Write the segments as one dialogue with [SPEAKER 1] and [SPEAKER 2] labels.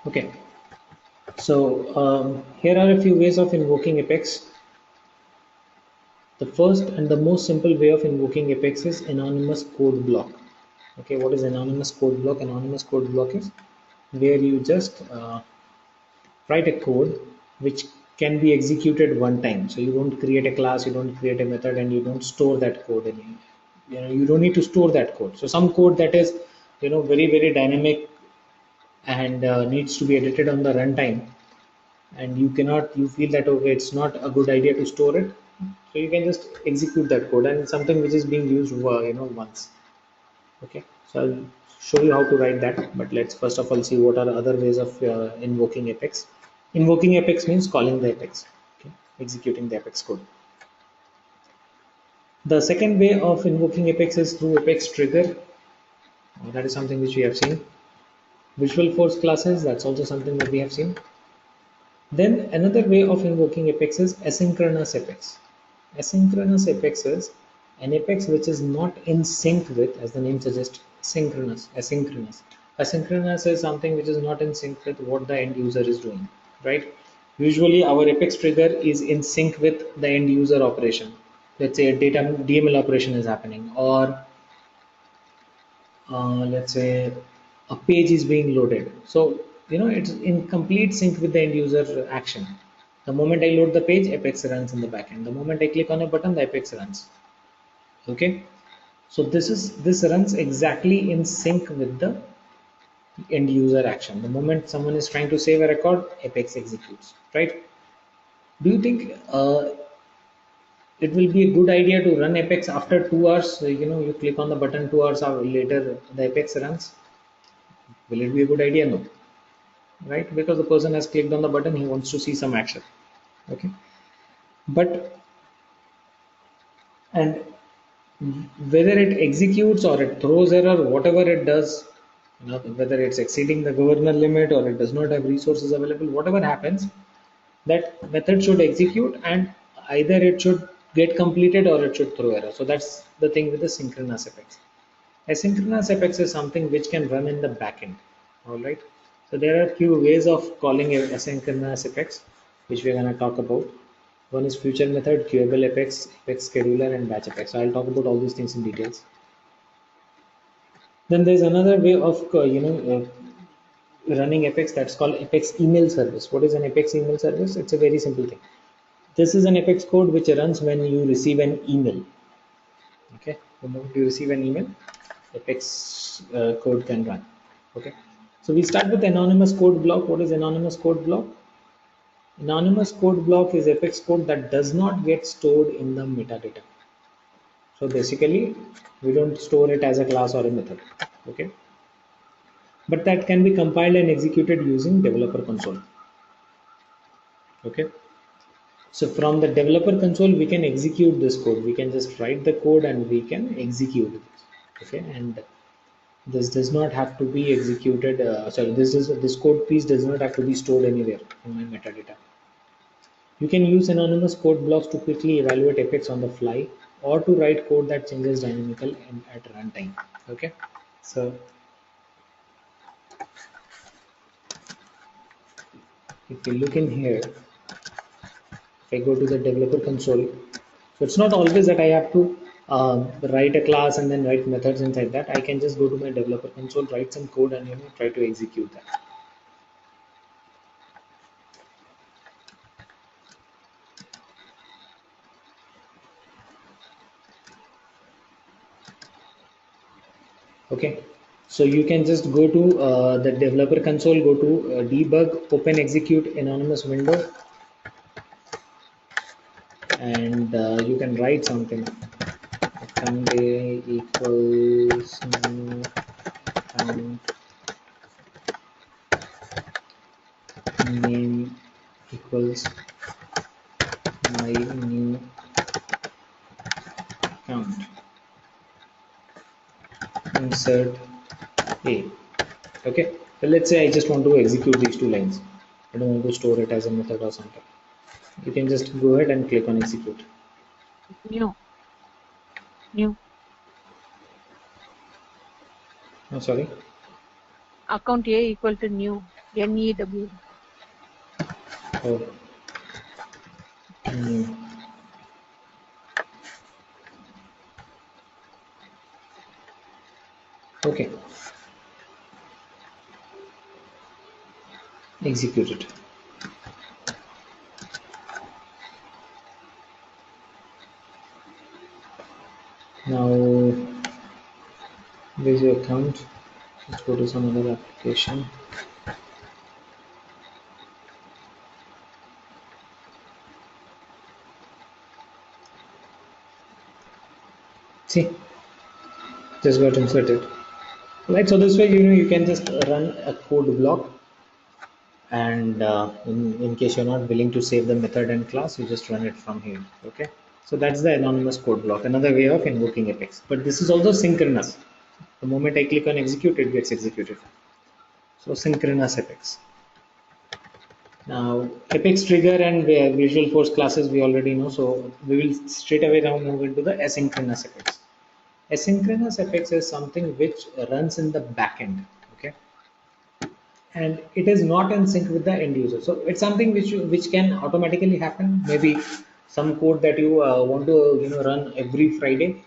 [SPEAKER 1] Okay, so here are a few ways of invoking Apex. The first and the most simple way of invoking Apex is anonymous code block. Okay, what is anonymous code block? Anonymous code block is where you just write a code which can be executed one time. So you don't create a class, you don't create a method, and you don't store that code. And you don't need to store that code. So some code that is very dynamic and needs to be edited on the runtime, and you feel that okay, it's not a good idea to store it, so you can just execute that code, and it's something which is being used once. Okay, so I'll show you how to write that, but let's first of all see what are other ways of invoking Apex. Invoking Apex means calling the Apex. Okay, executing the Apex code. The second way of invoking Apex is through Apex trigger. That is something which we have seen. Visual force classes, that's also something that we have seen. Then another way of invoking Apex is asynchronous Apex. Asynchronous Apex is an Apex which is not in sync with, as the name suggests, synchronous, asynchronous. Asynchronous is something which is not in sync with what the end user is doing, right? Usually our Apex trigger is in sync with the end user operation. Let's say a data DML operation is happening, or let's say a page is being loaded. So it's in complete sync with the end user action. The moment I load the page, Apex runs in the backend. The moment I click on a button, the Apex runs. Okay, so this runs exactly in sync with the end user action. The moment someone is trying to save a record, Apex executes. Right? Do you think it will be a good idea to run Apex after 2 hours? You click on the button 2 hours later, the Apex runs. Will it be a good idea? No, right? Because the person has clicked on the button, he wants to see some action. Okay, but and whether it executes or it throws error, whatever it does, whether it's exceeding the governor limit or it does not have resources available, whatever happens, that method should execute, and either it should get completed or it should throw error. So that's the thing with the synchronous Apex. Asynchronous Apex is something which can run in the backend. All right. So there are few ways of calling a asynchronous Apex, which we're going to talk about. One is future method, Queueable Apex, Apex scheduler, and batch Apex. So I'll talk about all these things in details. Then there's another way of running Apex, that's called Apex email service. What is an Apex email service? It's a very simple thing. This is an Apex code which runs when you receive an email. Okay, the moment you receive an email, Apex code can run. Okay, so we start with anonymous code block. What is anonymous code block? Anonymous code block is Apex code that does not get stored in the metadata. So basically, we don't store it as a class or a method. Okay, but that can be compiled and executed using developer console. Okay, so from the developer console, we can execute this code. We can just write the code and we can execute it. Okay, and this does not have to be executed. Sorry, this code piece does not have to be stored anywhere in my metadata. You can use anonymous code blocks to quickly evaluate Apex on the fly, or to write code that changes dynamically and at runtime. Okay, so if you look in here, if I go to the developer console, so it's not always that I have to write a class and then write methods inside that. I can just go to my developer console, write some code, and try to execute that. Okay, so you can just go to the developer console, go to debug, open execute anonymous window, and you can write something. Sunday equals new account name equals my new account. Insert A. Okay, so let's say I just want to execute these two lines. I don't want to store it as a method or something. You can just go ahead and click on execute.
[SPEAKER 2] New.
[SPEAKER 1] Oh, sorry.
[SPEAKER 2] Account A equal to new. NEW.
[SPEAKER 1] Oh. New. Okay, execute it. Now, where's your account? Let's go to some other application. See, just got inserted. Right, so this way, you can just run a code block, and in case you're not willing to save the method and class, you just run it from here. Okay, so that's the anonymous code block, another way of invoking Apex. But this is also synchronous. The moment I click on execute, it gets executed. So synchronous Apex. Now Apex trigger and Visual Force classes we already know, so we will straight away now move into the asynchronous Apex. Asynchronous Apex is something which runs in the backend. Okay, and it is not in sync with the end user, so it's something which can automatically happen. Maybe some code that you want to run every Friday.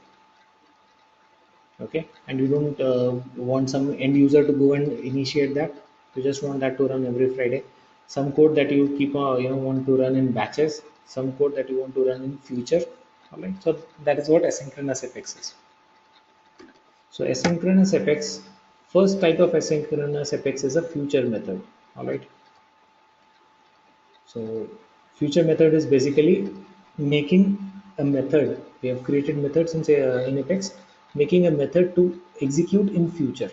[SPEAKER 1] Okay, and you don't want some end user to go and initiate that. You just want that to run every Friday. Some code that you keep want to run in batches. Some code that you want to run in future. All right, so that is what asynchronous Apex is. So asynchronous Apex, first type of asynchronous Apex is a future method. All right. So future method is basically making a method. We have created methods in Apex, making a method to execute in future.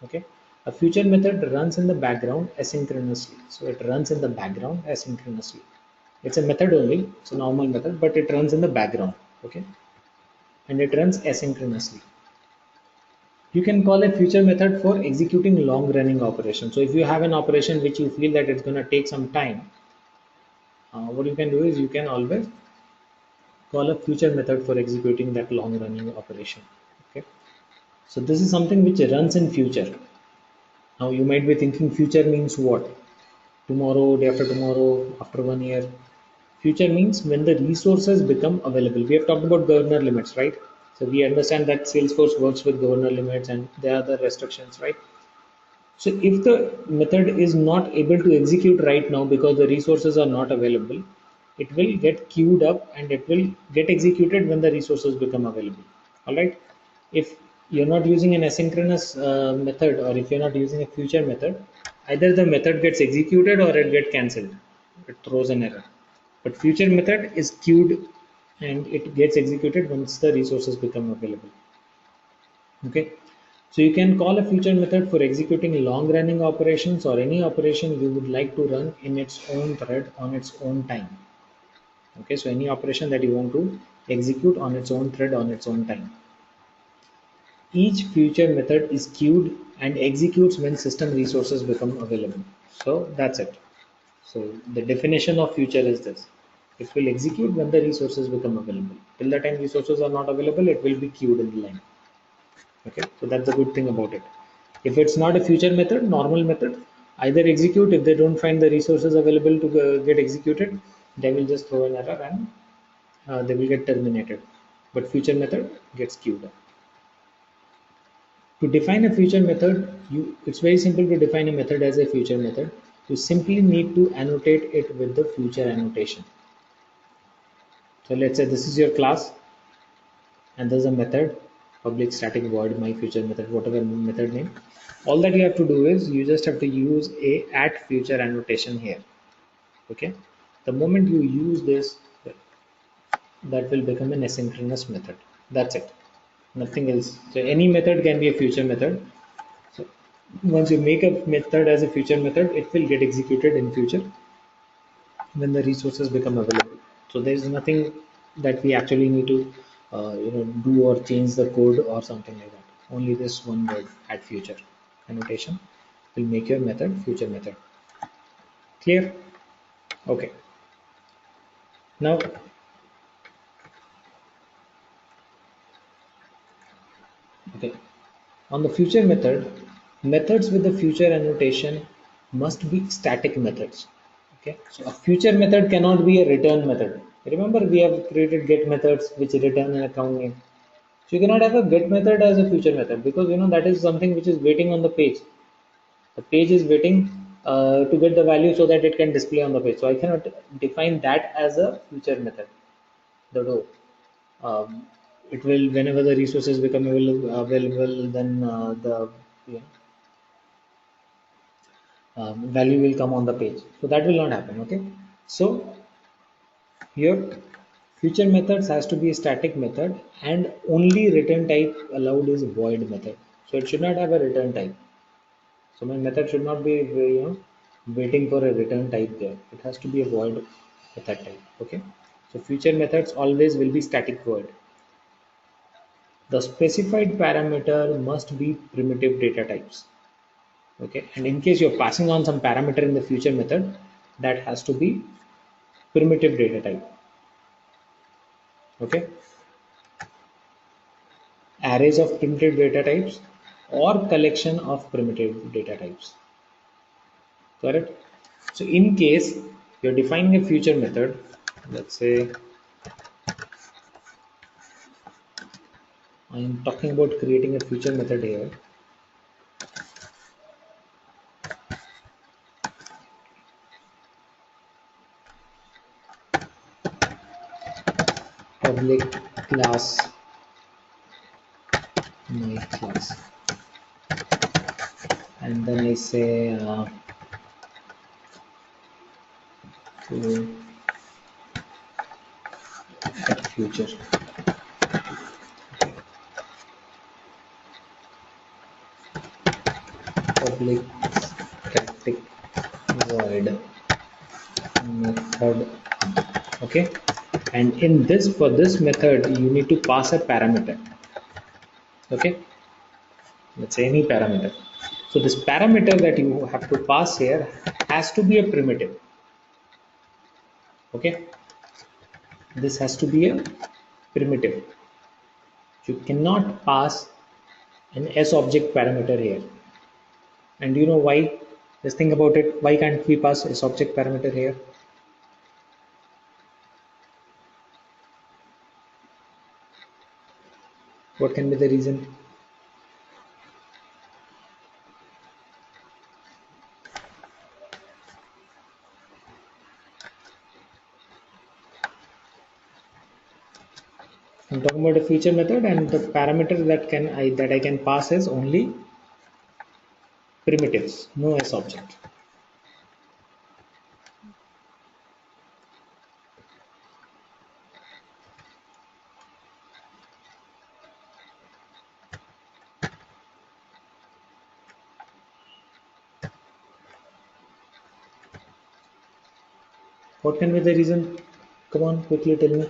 [SPEAKER 1] Okay. A future method runs in the background asynchronously. So it runs in the background asynchronously. It's a method only. It's a normal method, but it runs in the background. Okay. And it runs asynchronously. You can call a future method for executing long running operations. So if you have an operation which you feel that it's going to take some time, what you can do is you can always call a future method for executing that long running operation. Okay, so this is something which runs in future. Now you might be thinking future means what? Tomorrow, day after tomorrow, after 1 year. Future means when the resources become available. We have talked about governor limits, right? So we understand that Salesforce works with governor limits and there are the restrictions, right? So if the method is not able to execute right now because the resources are not available, it will get queued up and it will get executed when the resources become available. All right. If you're not using an asynchronous method, or if you're not using a future method, either the method gets executed or it gets cancelled. It throws an error. But future method is queued and it gets executed once the resources become available. Okay, so you can call a future method for executing long running operations or any operation you would like to run in its own thread on its own time. Okay, so any operation that you want to execute on its own thread on its own time. Each future method is queued and executes when system resources become available. So that's it. So the definition of future is this. It will execute when the resources become available. Till the time resources are not available, it will be queued in the line. Okay, so that's the good thing about it. If it's not a future method, normal method, either execute. If they don't find the resources available to get executed, they will just throw an error and they will get terminated. But future method gets queued up. To define a future method, it's very simple to define a method as a future method. You simply need to annotate it with the future annotation. So let's say this is your class and there's a method, public static void my future method, whatever method name. All that you have to do is you just have to use a at future annotation here. Okay, the moment you use this, that will become an asynchronous method. That's it, nothing else. So any method can be a future method. So once you make a method as a future method, it will get executed in future when the resources become available. So there is nothing that we actually need to do or change the code or something like that. Only this one word add future annotation will make your method future method. Clear? Okay. Now, okay. On the future method, methods with the future annotation must be static methods. Okay, so a future method cannot be a return method. Remember, we have created get methods which return an account name. So you cannot have a get method as a future method, because that is something which is waiting on the page. The page is waiting to get the value so that it can display on the page. So I cannot define that as a future method. The row. It will, whenever the resources become available, then the you value will come on the page. So that will not happen. Okay. So your future methods has to be a static method, and only return type allowed is void method. So it should not have a return type. So my method should not be waiting for a return type there. It has to be a void method type. Okay. So future methods always will be static void. The specified parameter must be primitive data types. Okay. And in case you're passing on some parameter in the future method, that has to be primitive data type. Okay. Arrays of primitive data types or collection of primitive data types. Correct? So in case you're defining a future method, let's say I'm talking about creating a future method here. Public class my class, and then I say to add future. Public static void method. Okay, and in this, for this method you need to pass a parameter. Okay, let's say any parameter. So this parameter that you have to pass here has to be a primitive. Okay, this has to be a primitive. You cannot pass an S object parameter here. And do you know why? Just think about it. Why can't we pass S object parameter here? What can be the reason? I'm talking about a feature method, and the parameter that I can pass is only primitives, no S object. What can be the reason? Come on, quickly tell me.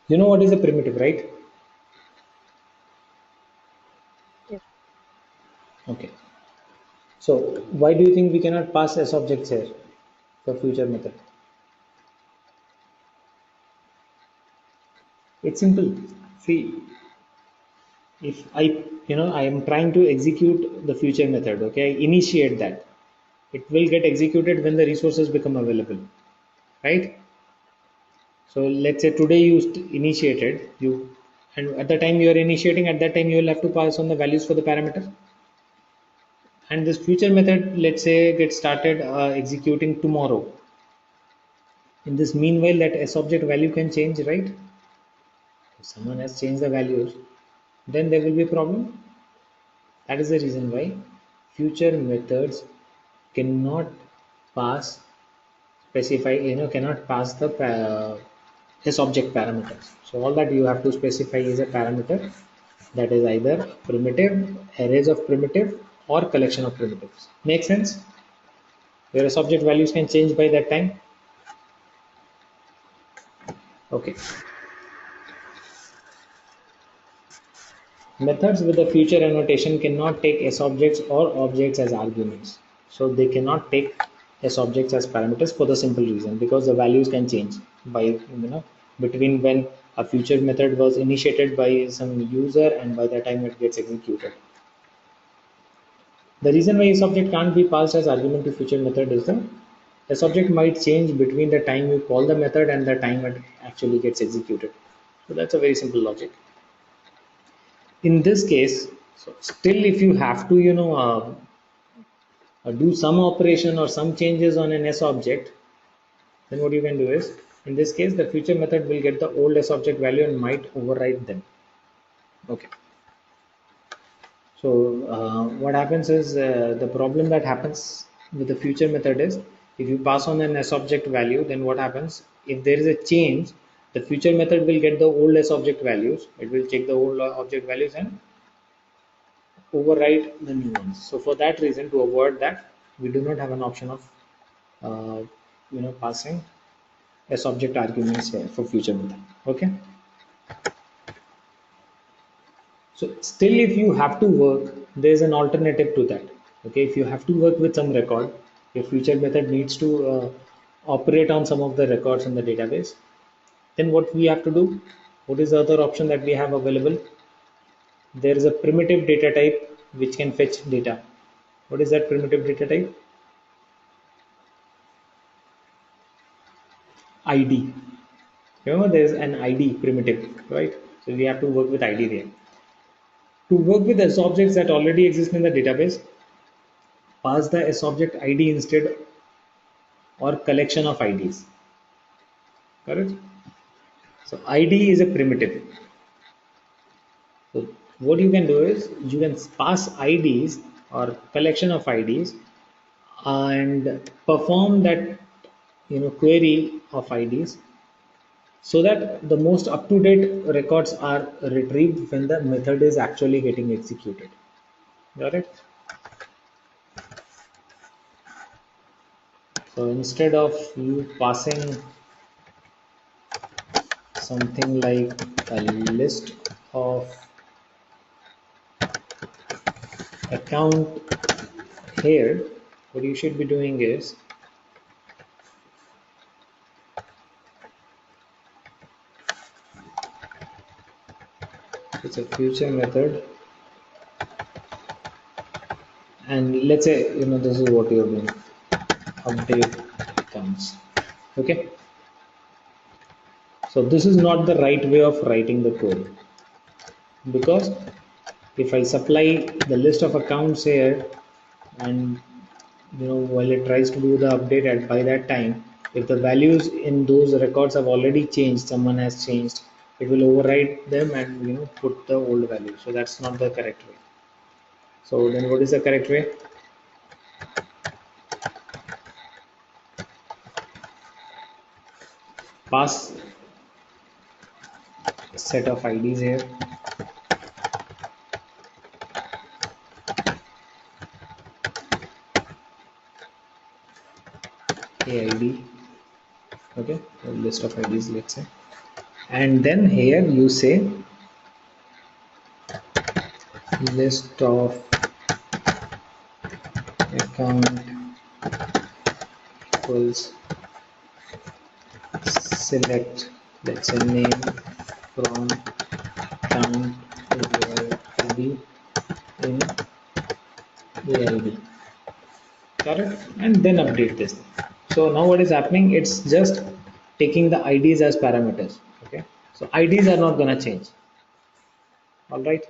[SPEAKER 1] You know what is a primitive, right?
[SPEAKER 2] Yes.
[SPEAKER 1] Okay. So why do you think we cannot pass S objects here for future method? It's simple. See, if I am trying to execute the future method, okay, I initiate that. It will get executed when the resources become available, right? So let's say today you initiated you, and at the time you are initiating, at that time you will have to pass on the values for the parameter. And this future method, let's say, gets started executing tomorrow. In this meanwhile, that S object value can change, right? If someone has changed the values, then there will be a problem. That is the reason why future methods cannot pass specify, cannot pass the S object parameters. So all that you have to specify is a parameter that is either primitive, arrays of primitive, or collection of primitives. Make sense? Where S object values can change by that time. Okay. Methods with a future annotation cannot take S objects or objects as arguments. So they cannot take S objects as parameters for the simple reason, because the values can change by between when a future method was initiated by some user and by the time it gets executed. The reason why subject can't be passed as argument to future method is the subject might change between the time you call the method and the time it actually gets executed. So that's a very simple logic. In this case, so still if you have to do some operation or some changes on an S object, then what you can do is, in this case, the future method will get the old S object value and might override them. Okay. So what happens is the problem that happens with the future method is, if you pass on an S object value, then what happens? If there is a change, the future method will get the old S object values. It will check the old object values and override the new ones. So for that reason, to avoid that, we do not have an option of uh, passing as object arguments here for future method. Okay. So still, if you have to work, there is an alternative to that. Okay, if you have to work with some record, your future method needs to operate on some of the records in the database. Then what we have to do? What is the other option that we have available? There is a primitive data type which can fetch data. What is that primitive data type? ID. Remember, there is an ID primitive, right? So we have to work with ID there. To work with S objects that already exist in the database, pass the S object ID instead, or collection of IDs. Correct? So ID is a primitive. So what you can do is, you can pass IDs or collection of IDs and perform that query of IDs, so that the most up-to-date records are retrieved when the method is actually getting executed. Got it? So instead of you passing something like a list of account here, what you should be doing is, it's a future method, and let's say this is what you're doing: update accounts. Okay, so this is not the right way of writing the code, because if I supply the list of accounts here, and while it tries to do the update at by that time, if the values in those records have already changed, someone has changed, it will override them and put the old value. So that's not the correct way. So then what is the correct way? Pass a set of IDs here, AID, okay, a list of IDs, let's say, and then here you say list of account equals select, let's say, name from account ID in AID. Got it? And then update this. So now what is happening? It's just taking the IDs as parameters. Okay, so IDs are not gonna change. All right,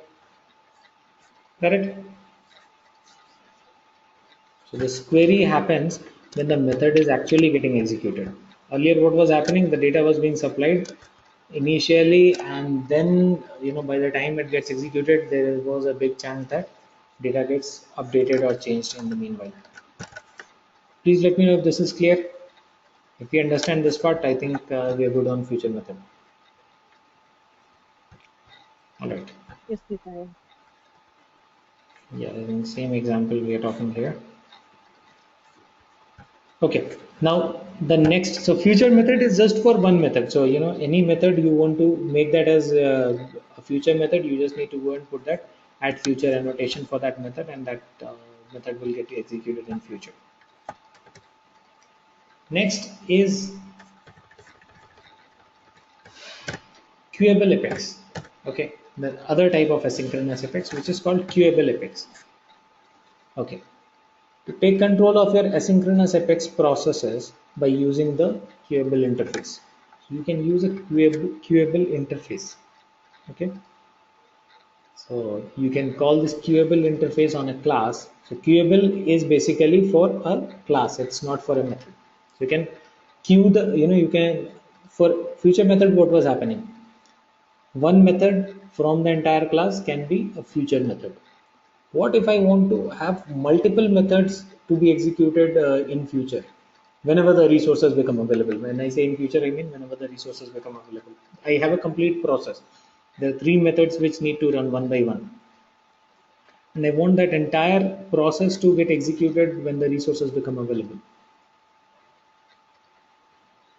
[SPEAKER 1] correct? So this query happens when the method is actually getting executed. Earlier, what was happening? The data was being supplied initially, and then by the time it gets executed, there was a big chance that data gets updated or changed in the meanwhile. Please let me know if this is clear. If you understand this part, I think we are good on future method. All right.
[SPEAKER 2] Yes, Peter.
[SPEAKER 1] Yeah, I think same example we are talking here. Okay. Now the next, so future method is just for one method. So any method you want to make that as a future method, you just need to go and put that add future annotation for that method, and that method will get executed in future. Next is Queueable Apex. Okay, the other type of asynchronous Apex, which is called Queueable Apex. Okay. To take control of your asynchronous Apex processes by using the queuable interface. So you can use a queuable interface. Okay. So you can call this queuable interface on a class. So queuable is basically for a class. It's not for a method. So you can queue the, you can, for future method, what was happening? One method from the entire class can be a future method. What if I want to have multiple methods to be executed in future? Whenever the resources become available. When I say in future, I mean whenever the resources become available. I have a complete process. There are three methods which need to run one by one. And I want that entire process to get executed when the resources become available.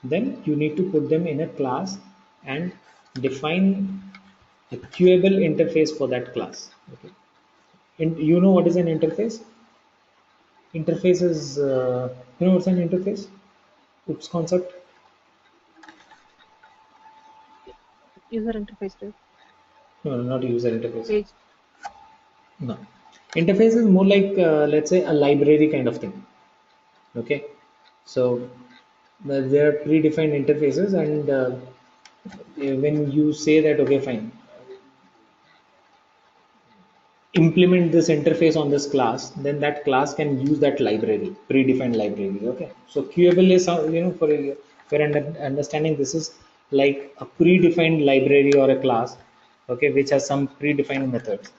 [SPEAKER 1] Then you need to put them in a class and define a queuable interface for that class. Okay. And you know what is an interface? Interface is, what's an interface? Oops, concept?
[SPEAKER 2] User interface, right?
[SPEAKER 1] No, not user interface.
[SPEAKER 2] Page.
[SPEAKER 1] No. Interface is more like, let's say, a library kind of thing. Okay. So there are predefined interfaces, and when you say that, okay, fine, implement this interface on this class, then that class can use that library, predefined library. Okay, so queuable is for understanding, this is like a predefined library or a class, okay, which has some predefined methods.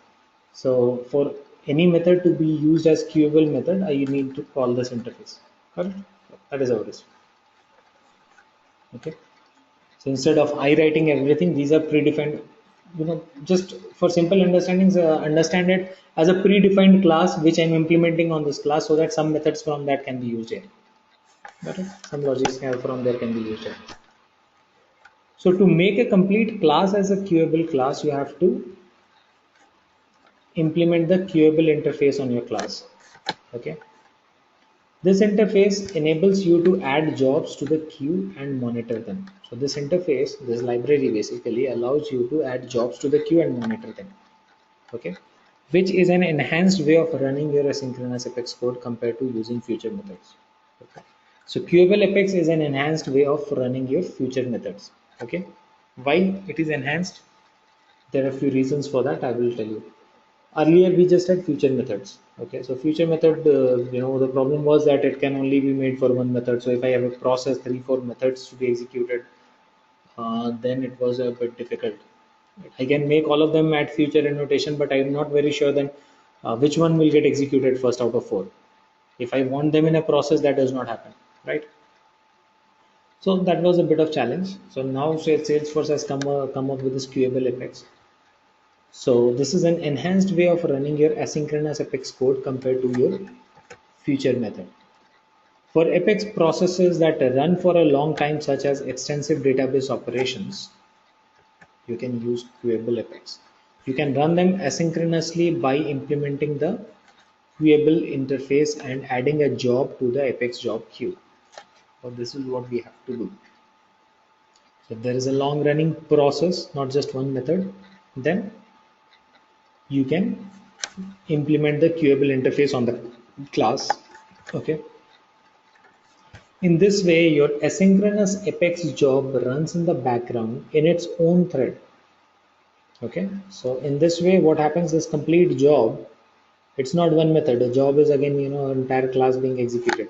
[SPEAKER 1] So for any method to be used as queuable method, I need to call this interface. Correct? That is how it is. Okay. So instead of I writing everything, these are predefined, just for simple understandings, understand it as a predefined class which I'm implementing on this class, so that some methods from that can be used here. Got it? Some logics from there can be used here. So to make a complete class as a queuable class, you have to implement the queuable interface on your class. Okay. This interface enables you to add jobs to the queue and monitor them. So this interface, this library basically allows you to add jobs to the queue and monitor them. Okay, which is an enhanced way of running your asynchronous Apex code compared to using future methods. Okay. So Queueable Apex is an enhanced way of running your future methods. Okay, why it is enhanced? There are a few reasons for that. I will tell you. Earlier we just had future methods. Okay, so future method, the problem was that it can only be made for one method. So if I have a process, 3 4 methods to be executed, then it was a bit difficult. I can make all of them at future annotation, but I'm not very sure then which one will get executed first out of 4. If I want them in a process, that does not happen, right? So that was a bit of challenge. So now Salesforce has come up with this Queueable Apex. So this is an enhanced way of running your asynchronous Apex code compared to your future method. For Apex processes that run for a long time, such as extensive database operations, you can use Queueable Apex. You can run them asynchronously by implementing the Queueable interface and adding a job to the Apex job queue. So this is what we have to do. So if there is a long running process, not just one method, then you can implement the Queueable interface on the class. Okay. In this way, your asynchronous Apex job runs in the background in its own thread. Okay. So in this way, what happens is complete job. It's not one method. A job is again, entire class being executed.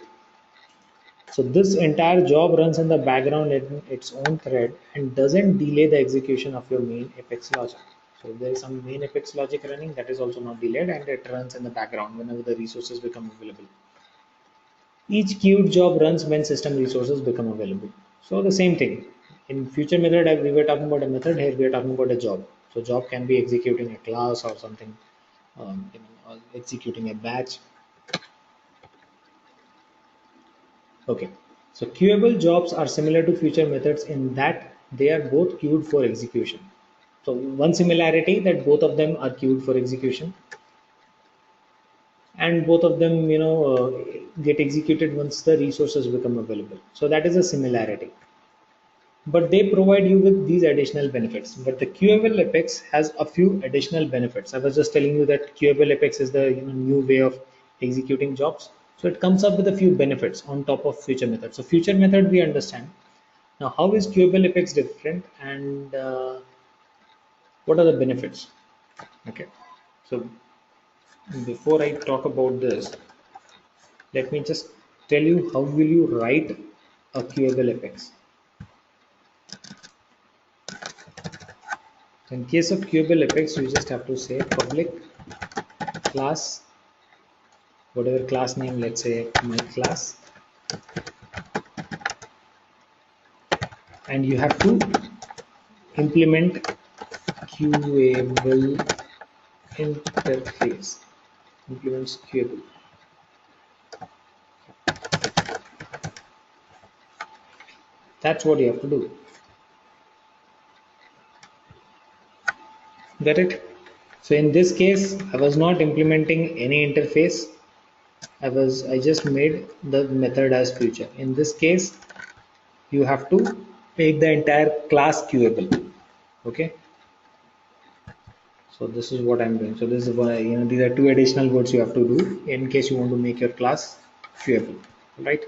[SPEAKER 1] So this entire job runs in the background in its own thread and doesn't delay the execution of your main Apex logic. So if there is some main Apex logic running, that is also not delayed, and it runs in the background whenever the resources become available. Each queued job runs when system resources become available. So the same thing. In future method, we were talking about a method. Here we are talking about a job. So job can be executing a class or something, or executing a batch. Okay. So queuable jobs are similar to future methods in that they are both queued for execution. So one similarity, that both of them are queued for execution, and both of them, get executed once the resources become available. So that is a similarity. But they provide you with these additional benefits. But the Queueable Apex has a few additional benefits. I was just telling you that Queueable Apex is the new way of executing jobs. So it comes up with a few benefits on top of future method. So future method we understand. Now how is Queueable Apex different, and what are the benefits? Okay, so before I talk about this, let me just tell you how will you write a Queueable Apex. So in case of Queueable Apex, you just have to say public class, whatever class name, let's say my class, and you have to implement Queueable interface. Implements Queueable. That's what you have to do. Get it? So in this case, I was not implementing any interface. I just made the method as future. In this case, you have to make the entire class queuable. Okay. So this is what I'm doing. So this is why, these are two additional words you have to do in case you want to make your class queuable, right?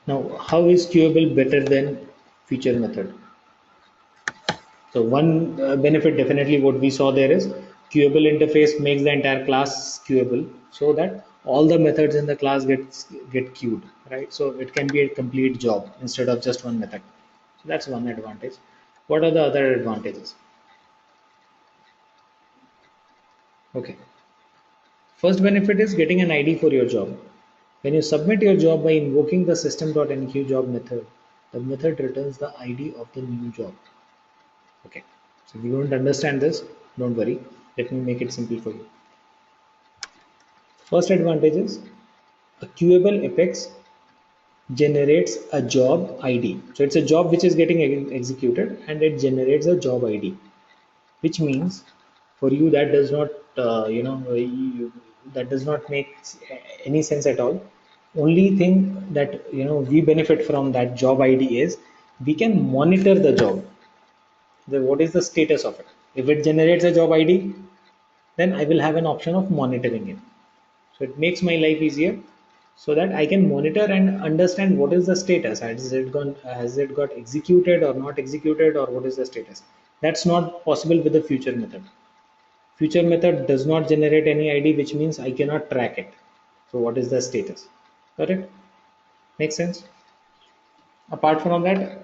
[SPEAKER 1] Now, how is queuable better than feature method? So one benefit definitely what we saw there is queuable interface makes the entire class queuable so that all the methods in the class get queued, right? So it can be a complete job instead of just one method. So that's one advantage. What are the other advantages? Okay. First benefit is getting an ID for your job. When you submit your job by invoking the system.enqueue job method, the method returns the ID of the new job. Okay. So if you don't understand this, don't worry. Let me make it simple for you. First advantage is a queuable apex generates a job ID. So it's a job which is getting executed and it generates a job ID, which means for you that does not, that does not make any sense at all. Only thing that we benefit from that job ID is we can monitor the job. What is the status of it? If it generates a job ID, then I will have an option of monitoring it. So it makes my life easier so that I can monitor and understand what is the status. Has it got executed or not executed, or what is the status? That's not possible with the future method. Future method does not generate any ID, which means I cannot track it. So what is the status? Got it? Makes sense? Apart from that,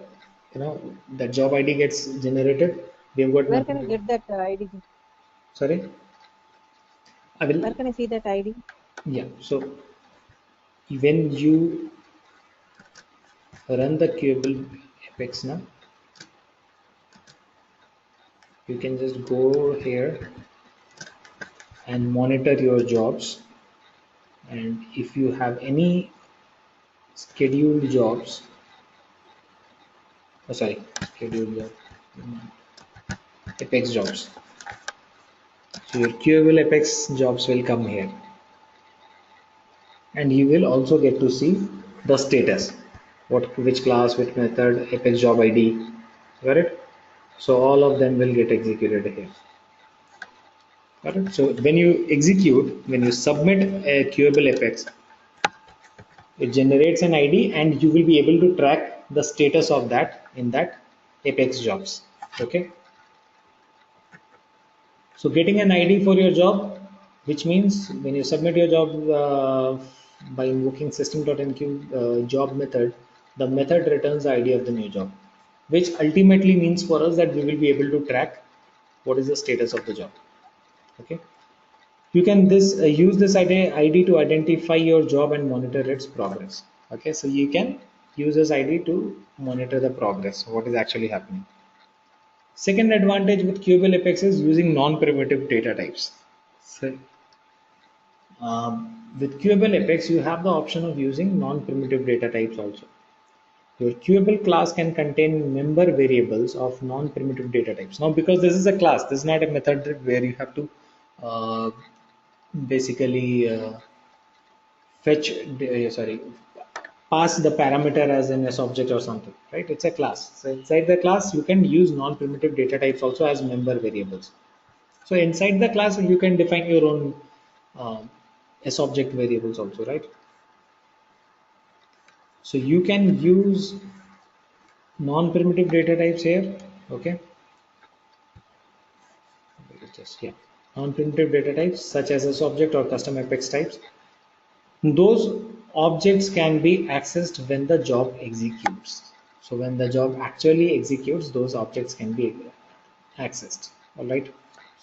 [SPEAKER 1] the job ID gets generated. We have got
[SPEAKER 2] Where
[SPEAKER 1] nothing
[SPEAKER 2] can I
[SPEAKER 1] to.
[SPEAKER 2] get that ID?
[SPEAKER 1] Sorry, I will.
[SPEAKER 2] Where can I see that ID?
[SPEAKER 1] Yeah. So when you run the Queueable Apex now, you can just go here and monitor your jobs, and if you have any scheduled jobs, sorry, scheduled job, Apex jobs. So your Queueable Apex jobs will come here, and you will also get to see the status, which class, which method, Apex job ID. Got it? So all of them will get executed here. Got it? So when you submit a Queueable Apex, it generates an ID and you will be able to track the status of that in that Apex jobs. Okay. So getting an ID for your job, which means when you submit your job by invoking system.enqueue job method, the method returns the ID of the new job, which ultimately means for us that we will be able to track what is the status of the job. Okay. You can use this ID to identify your job and monitor its progress. Okay, so you can use this ID to monitor the progress, what is actually happening. Second advantage with Queueable Apex is using non-primitive data types. So with Queueable Apex, you have the option of using non-primitive data types also. Your Queueable class can contain member variables of non-primitive data types. Now, because this is a class, this is not a method where you have to uh, basically fetch sorry pass the parameter as an S object or something, right? It's a class. So inside the class you can use non-primitive data types also as member variables. So inside the class you can define your own uh, S-object variables also, right? So you can use non-primitive data types here. Okay, just yeah, non-primitive data types such as S-object or custom Apex types. Those objects can be accessed when the job executes. So when the job actually executes, those objects can be accessed. All right.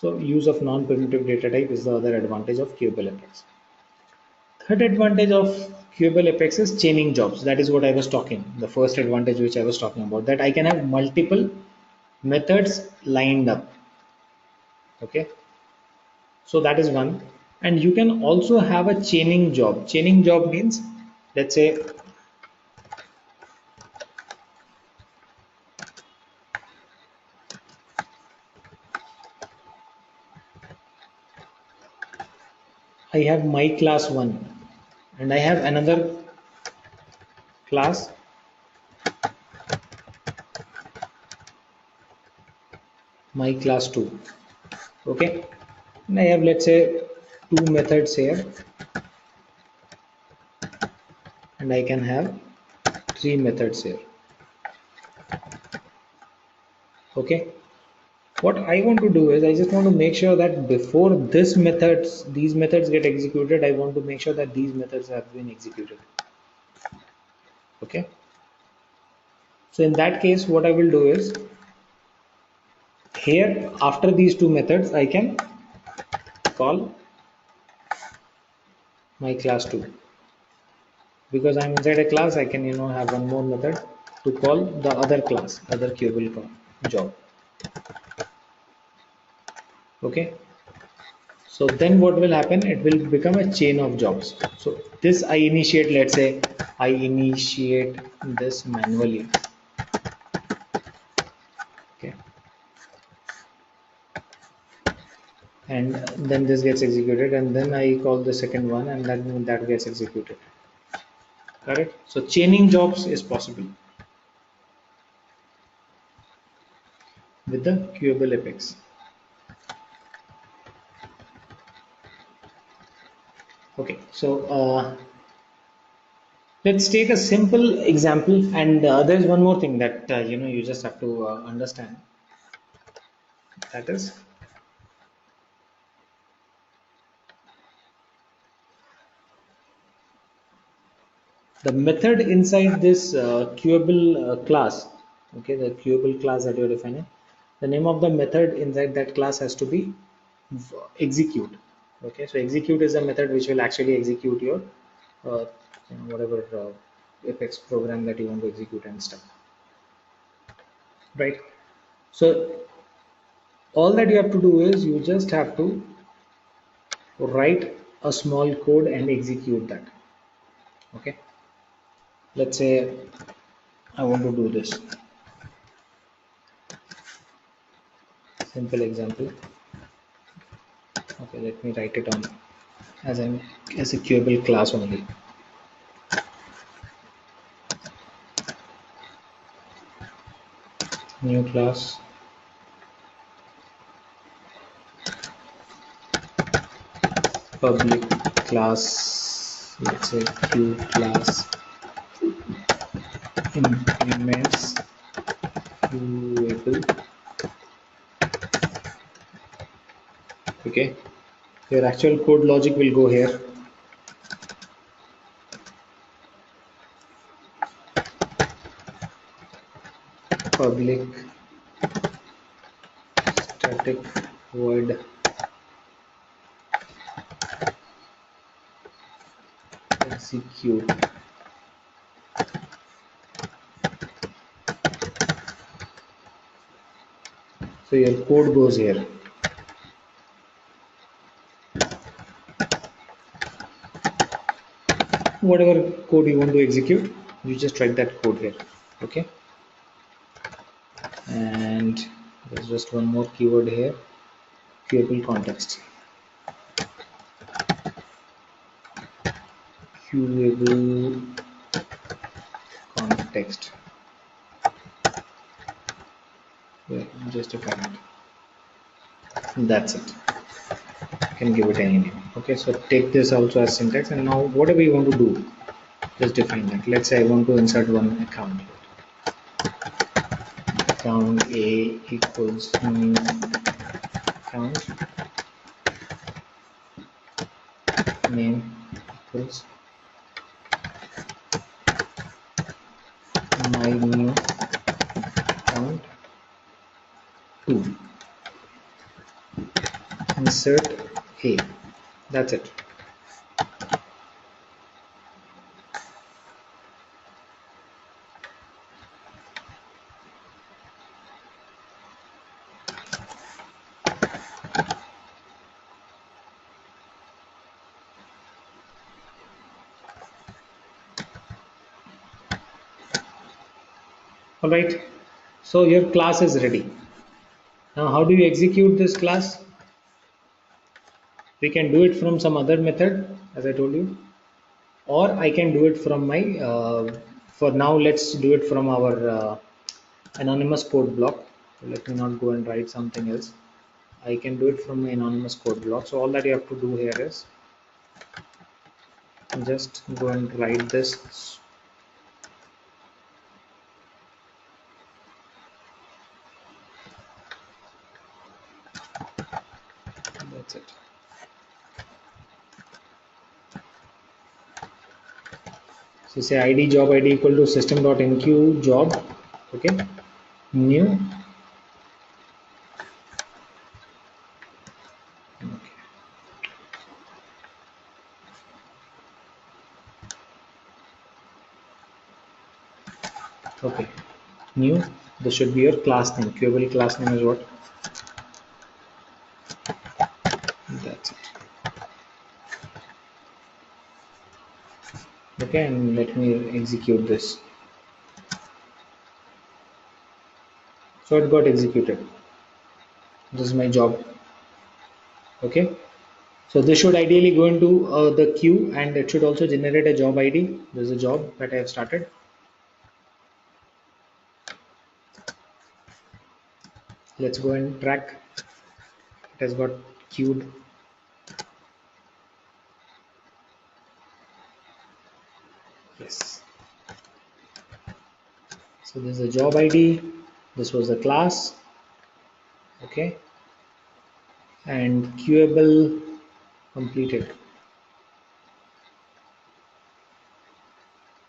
[SPEAKER 1] So use of non-primitive data type is the other advantage of Queueable Apex. Third advantage of Queueable Apex is chaining jobs. That is what I was talking. The first advantage which I was talking about, that I can have multiple methods lined up. Okay. So that is one. And you can also have a chaining job. Chaining job means, let's say I have my class 1 and I have another class my class 2. Okay, and I have, let's say, two methods here, and I can have three methods here. Okay, what I want to do is I just want to make sure that before these methods get executed, I want to make sure that these methods have been executed. Okay, so in that case what I will do is, here after these two methods I can call my class 2. Because I'm inside a class, I can have one more method to call the other class, other queueable job. Okay, so then what will happen, it will become a chain of jobs. So this I initiate, let's say I initiate this manually. Okay, and then this gets executed, and then I call the second one, and then that gets executed. Correct. So chaining jobs is possible with the Queueable Apex. Okay, so let's take a simple example, and there's one more thing that you just have to understand. That is, the method inside this queueable class. Okay, the queueable class that you're defining, the name of the method inside that class has to be execute. Okay, so execute is a method which will actually execute your uh, whatever Apex program that you want to execute and stuff. Right. So all that you have to do is you just have to write a small code and execute that. Okay, let's say I want to do this simple example. Okay, let me write it on as an as a queueable class only. New class, public class, let's say queue class implements queueable. Okay, your actual code logic will go here. Public static void execute. So your code goes here. Whatever code you want to execute, you just write that code here. Okay, and there's just one more keyword here, queueable context. Queueable context. Yeah, just a comment. That's it. You can give it any name. Okay, so take this also as syntax, and now whatever you want to do, just define that. Let's say I want to insert one account. Account A equals new account name equals my new account 2. Insert A. That's it. All right. So your class is ready. Now, how do you execute this class? We can do it from some other method, as I told you, or I can do it from my. For now, let's do it from our anonymous code block. So let me not go and write something else. I can do it from my anonymous code block. So all that you have to do here is just go and write this. That's it. So say id job id equal to system.enq job. Okay, new. Okay. Okay, new. This should be your class name. Queueable class name is what? That's it. Okay, and let me execute this. So it got executed. This is my job. Okay, so this should ideally go into the queue, and it should also generate a job ID. This is a job that I have started. Let's go and track. It has got queued. Yes. So this is a job ID. This was the class. Okay, and queueable completed.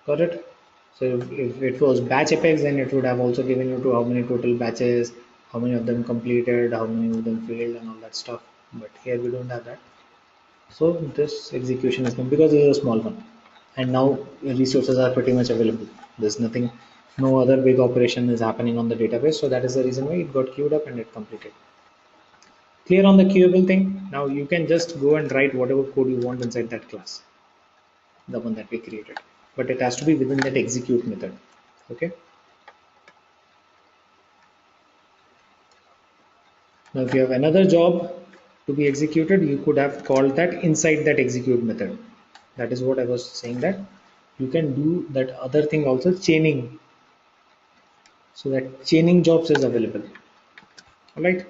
[SPEAKER 1] Got it? So if it was batch Apex, then it would have also given you to how many total batches, how many of them completed, how many of them failed, and all that stuff. But here we don't have that. So this execution is done because it is a small one, and now resources are pretty much available. There's nothing, no other big operation is happening on the database. So that is the reason why it got queued up and it completed. Clear on the queuable thing? Now you can just go and write whatever code you want inside that class, the one that we created, but it has to be within that execute method. Okay. Now, if you have another job to be executed, you could have called that inside that execute method. That is what I was saying, that you can do that other thing also, chaining. So that chaining jobs is available. All right.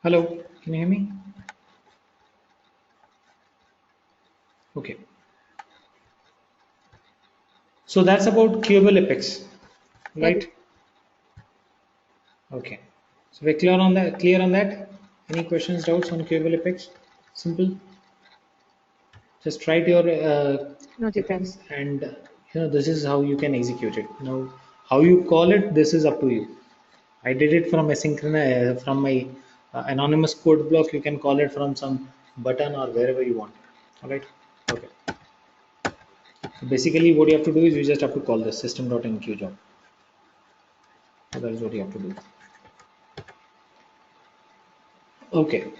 [SPEAKER 1] Hello, can you hear me? Okay. So that's about Queueable Apex,
[SPEAKER 2] Yeah, Jeet.
[SPEAKER 1] right? Okay. So we're clear on that. Clear on that? Any questions, doubts on Queueable Apex? Simple. Just write your
[SPEAKER 2] No, Jeet, I'm
[SPEAKER 1] Apex, and this is how you can execute it. Now, how you call it, this is up to you. I did it from from my anonymous code block. You can call it from some button or wherever you want. All right. Okay. So basically, what you have to do is you just have to call the system.enqueue job. So that is what you have to do. Okay.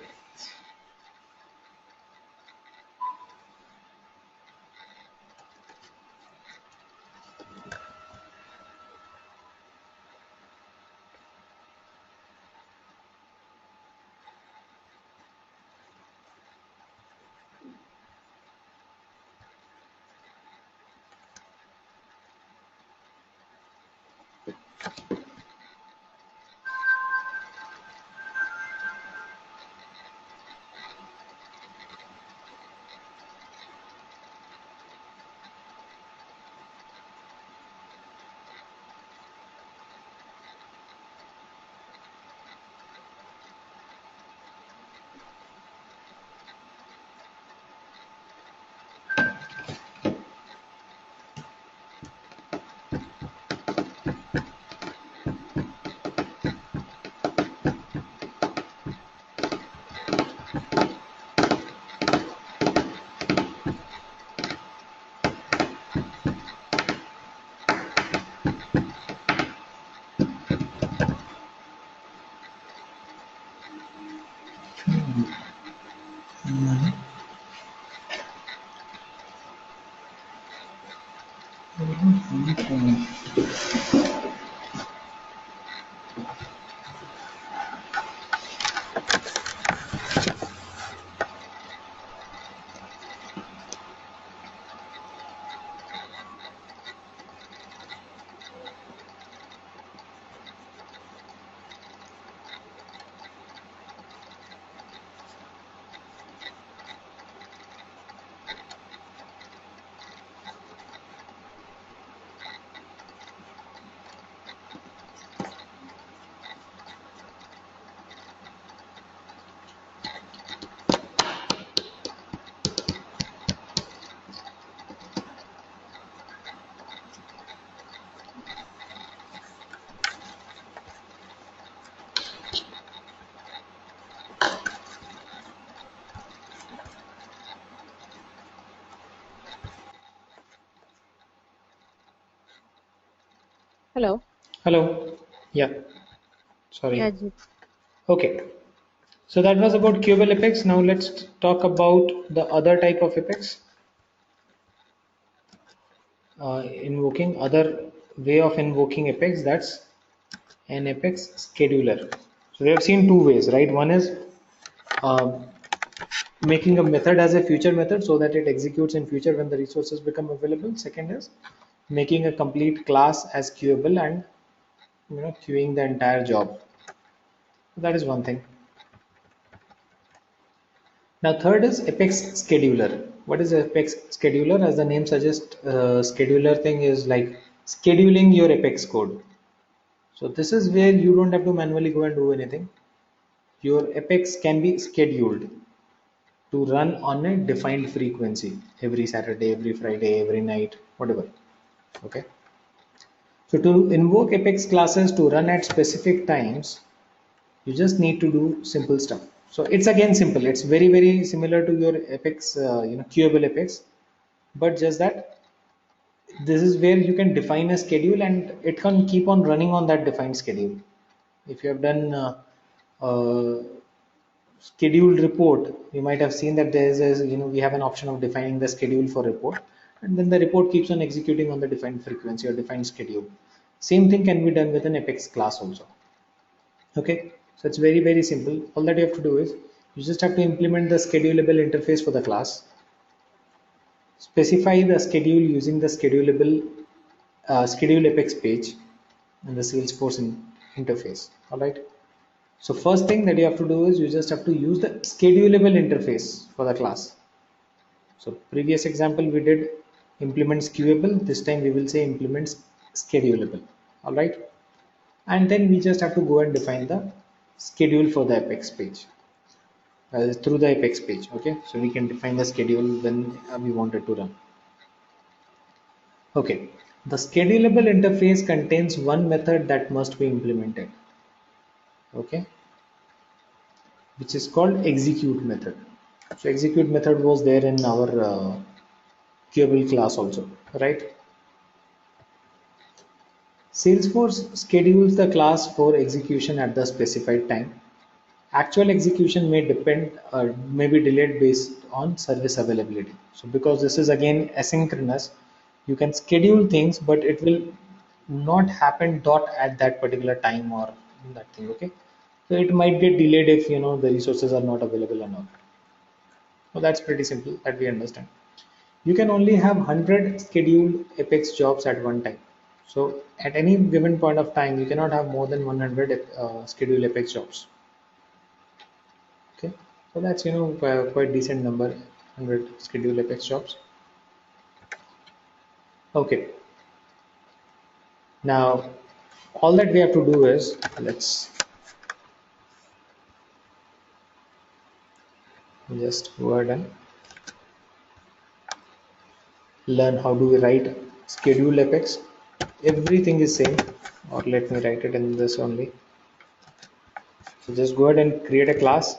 [SPEAKER 2] Hello.
[SPEAKER 1] Hello. Yeah.
[SPEAKER 2] Yeah,
[SPEAKER 1] Sorry.
[SPEAKER 2] Jeet.
[SPEAKER 1] Okay. So that was about Queueable Apex. Now let's talk about the other type of Apex, invoking other way of invoking Apex. That's an Apex scheduler. So we have seen two ways, right? One is uh, making a method as a future method so that it executes in future when the resources become available. Second is making a complete class as queuable and queuing the entire job. That is one thing. Now, third is Apex Scheduler. What is Apex Scheduler? As the name suggests, scheduler thing is like scheduling your Apex code. So this is where you don't have to manually go and do anything. Your Apex can be scheduled to run on a defined frequency every Saturday, every Friday, every night, whatever. Okay. So to invoke Apex classes to run at specific times, you just need to do simple stuff. So it's again simple. It's very similar to your Apex, queuable Apex, but just that this is where you can define a schedule and it can keep on running on that defined schedule. If you have done scheduled report, you might have seen that there is a, we have an option of defining the schedule for report, and then the report keeps on executing on the defined frequency or defined schedule. Same thing can be done with an Apex class also. Okay, so it's very simple. All that you have to do is you just have to implement the schedulable interface for the class, specify the schedule using the schedulable schedule Apex page in the Salesforce interface. All right. So first thing that you have to do is you just have to use the schedulable interface for the class. So previous example we did implements queuable. This time we will say implements schedulable. All right. And then we just have to go and define the schedule for the Apex page through the Apex page. Okay. So we can define the schedule when we want it to run. Okay. The schedulable interface contains one method that must be implemented. Okay. Which is called execute method. So execute method was there in our queuable class also, right? Salesforce schedules the class for execution at the specified time. Actual execution may be delayed based on service availability. So because this is again asynchronous, you can schedule things, but it will not happen dot at that particular time or that thing. Okay, so it might get delayed if the resources are not available or not. So that's pretty simple that we understand. You can only have 100 scheduled Apex jobs at one time. So at any given point of time, you cannot have more than 100 scheduled Apex jobs. Okay, so that's quite decent number, 100 scheduled Apex jobs. Okay, now all that we have to do is let's just go ahead and learn how do we write scheduled Apex. Everything is same, or let me write it in this only. So just go ahead and create a class,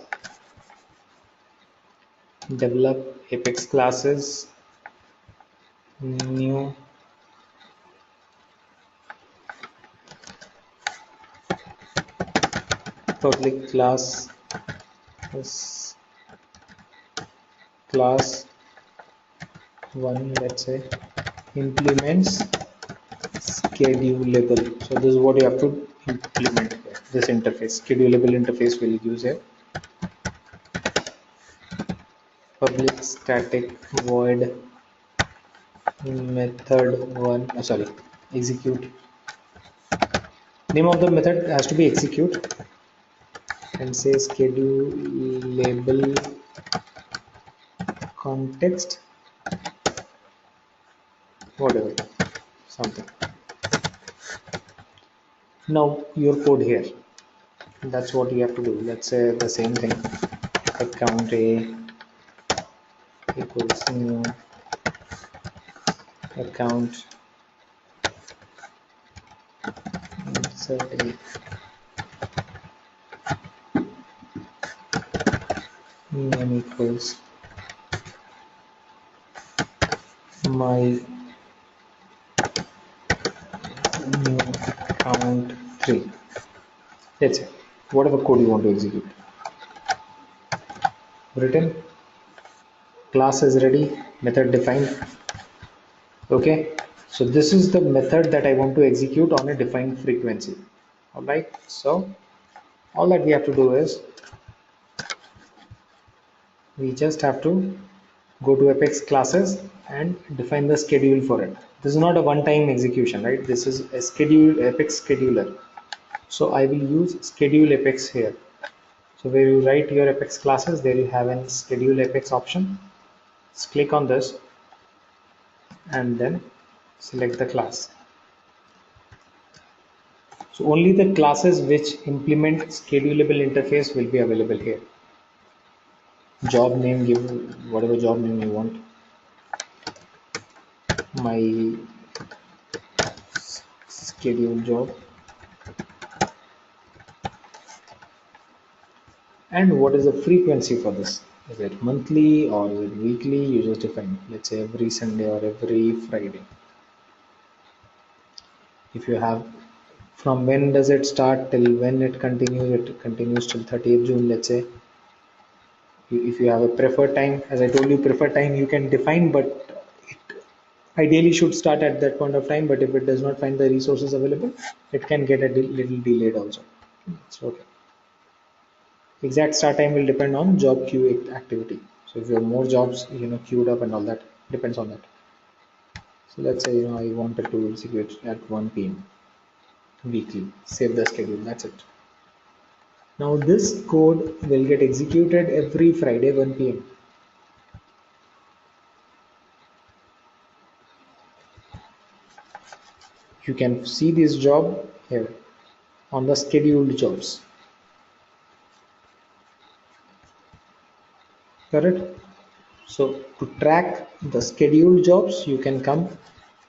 [SPEAKER 1] develop Apex classes, new public class is class 1, let's say, implements schedulable. So this is what you have to implement here. This interface, schedulable interface, will use here. Public static void method one. Sorry, execute. Name of the method has to be execute, and say schedulable context, whatever, something. Now your code here. That's what you have to do. Let's say the same thing. Account A equals new account insert A name equals my new account 3. That's it. Whatever code you want to execute. Written, class is ready, method defined. Okay, so this is the method that I want to execute on a defined frequency. All right, so all that we have to do is we just have to go to Apex classes and define the schedule for it. This is not a one-time execution, right? This is a schedule Apex scheduler. So I will use schedule Apex here. So where you write your Apex classes, there you have a schedule Apex option. Just click on this and then select the class. So only the classes which implement schedulable interface will be available here. Job name, give whatever job name you want. My schedule job. And what is the frequency for this? Is it monthly or is it weekly? You just define, let's say every Sunday or every Friday. If you have from when does it start till when it continues till 30th June, let's say. If you have a preferred time, as I told you, preferred time you can define, but it ideally should start at that point of time. But if it does not find the resources available, it can get a little delayed also. So okay. Exact start time will depend on job queue activity. So if you have more jobs, queued up and all that, depends on that. So let's say I wanted to execute at 1 p.m. weekly. Save the schedule. That's it. Now this code will get executed every Friday 1 p.m. You can see this job here on the scheduled jobs. Correct? So to track the scheduled jobs, you can come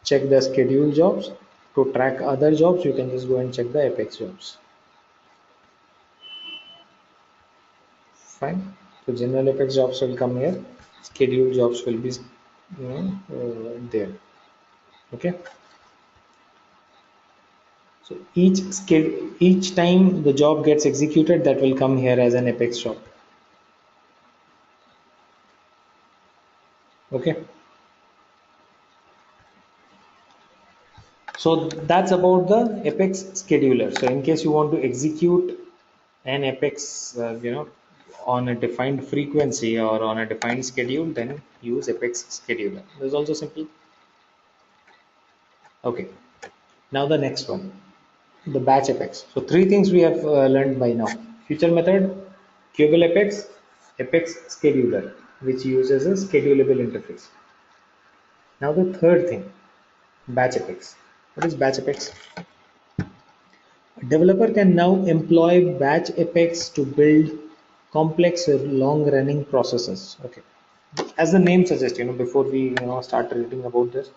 [SPEAKER 1] check the scheduled jobs. To track other jobs, you can just go and check the Apex jobs. Fine. So general Apex jobs will come here. Scheduled jobs will be, there. Okay. So each time the job gets executed, that will come here as an Apex job. Okay. So that's about the Apex scheduler. So in case you want to execute an Apex, on a defined frequency or on a defined schedule, then use Apex scheduler. This is also simple. Okay. Now the next one, the batch Apex. So three things we have learned by now: future method, Queueable Apex, Apex scheduler, which uses a schedulable interface. Now the third thing, batch Apex. What is batch Apex? A developer can now employ batch Apex to build complex long-running processes. Okay. As the name suggests, before we start reading about this,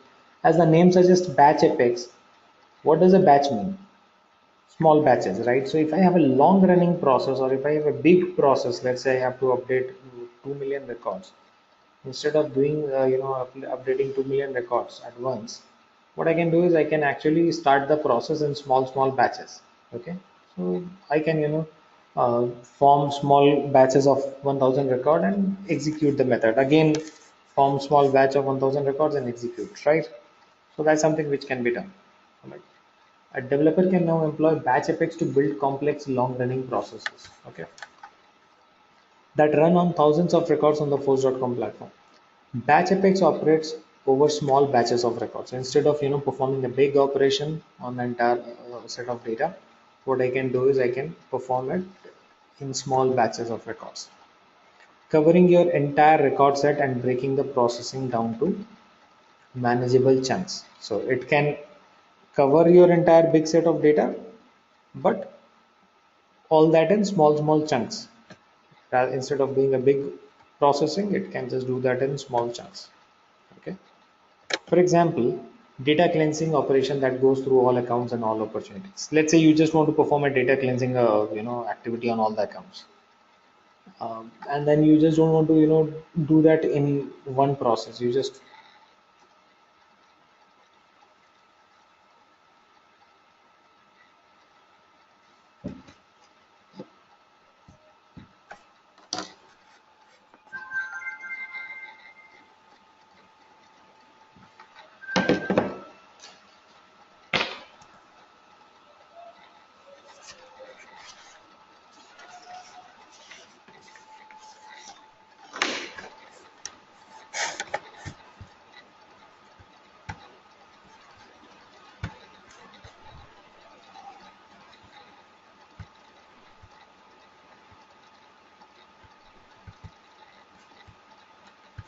[SPEAKER 1] as the name suggests, batch Apex. What does a batch mean? Small batches, right? So if I have a long-running process, or if I have a big process, let's say I have to update 2 million records, instead of doing updating 2 million records at once, what I can do is I can actually start the process in small batches. Okay, so I can form small batches of 1000 record and execute the method again, form small batch of 1000 records and execute, right? So that's something which can be done. All right. A developer can now employ batch Apex to build complex long running processes, okay, that run on thousands of records on the force.com platform. Batch Apex operates over small batches of records. Instead of performing a big operation on the entire set of data, what I can do is I can perform it in small batches of records, covering your entire record set and breaking the processing down to manageable chunks. So it can cover your entire big set of data, but all that in small chunks. Instead of doing a big processing, it can just do that in small chunks. Okay. For example, data cleansing operation that goes through all accounts and all opportunities. Let's say you just want to perform a data cleansing, activity on all the accounts, and then you just don't want to, do that in one process. You just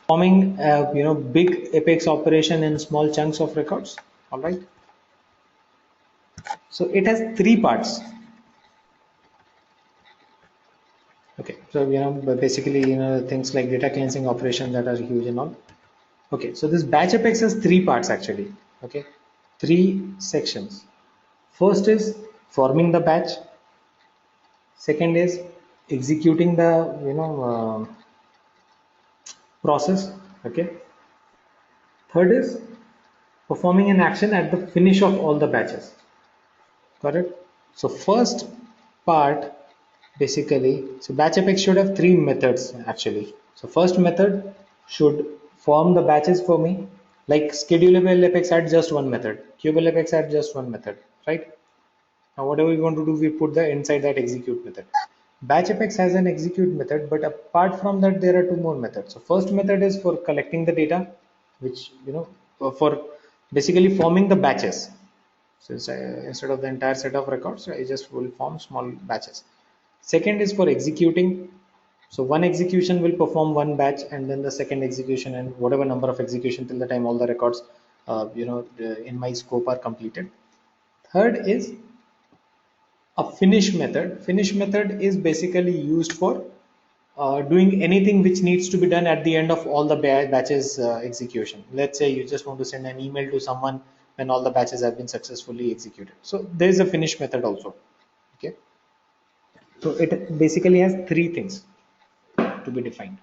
[SPEAKER 1] forming, big Apex operation in small chunks of records. All right. So it has three parts. Okay, so basically things like data cleansing operation that are huge and all. Okay, so this batch Apex has three parts actually. Okay, three sections. First is forming the batch. Second is executing the process. Okay. Third is performing an action at the finish of all the batches. Correct. So first part, basically, so batch Apex should have three methods actually. So first method should form the batches for me. Like schedulable Apex had just one method, Queueable Apex had just one method, right? Now whatever we want to do, we put the inside that execute method. Batch Apex has an execute method, but apart from that, there are two more methods. So first method is for collecting the data, which for basically forming the batches. So instead of the entire set of records, I just will form small batches. Second is for executing. So one execution will perform one batch, and then the second execution, and whatever number of execution till the time all the records, in my scope are completed. Third is a finish method. Finish method is basically used for doing anything which needs to be done at the end of all the batches execution. Let's say you just want to send an email to someone when all the batches have been successfully executed. So there is a finish method also. Okay. So it basically has three things to be defined.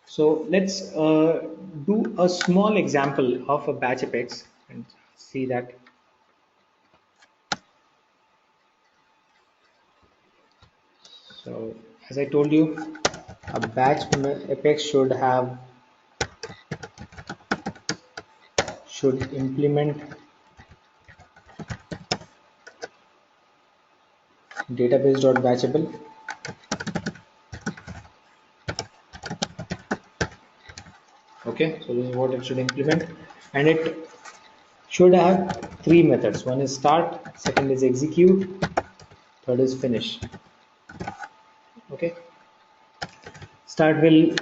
[SPEAKER 1] So let's do a small example of a batch apex and see that. So as I told you, a batch apex should implement database.batchable. Okay, so this is what it should implement, and it should have three methods. One is start, second is execute, third is finish. Okay, start will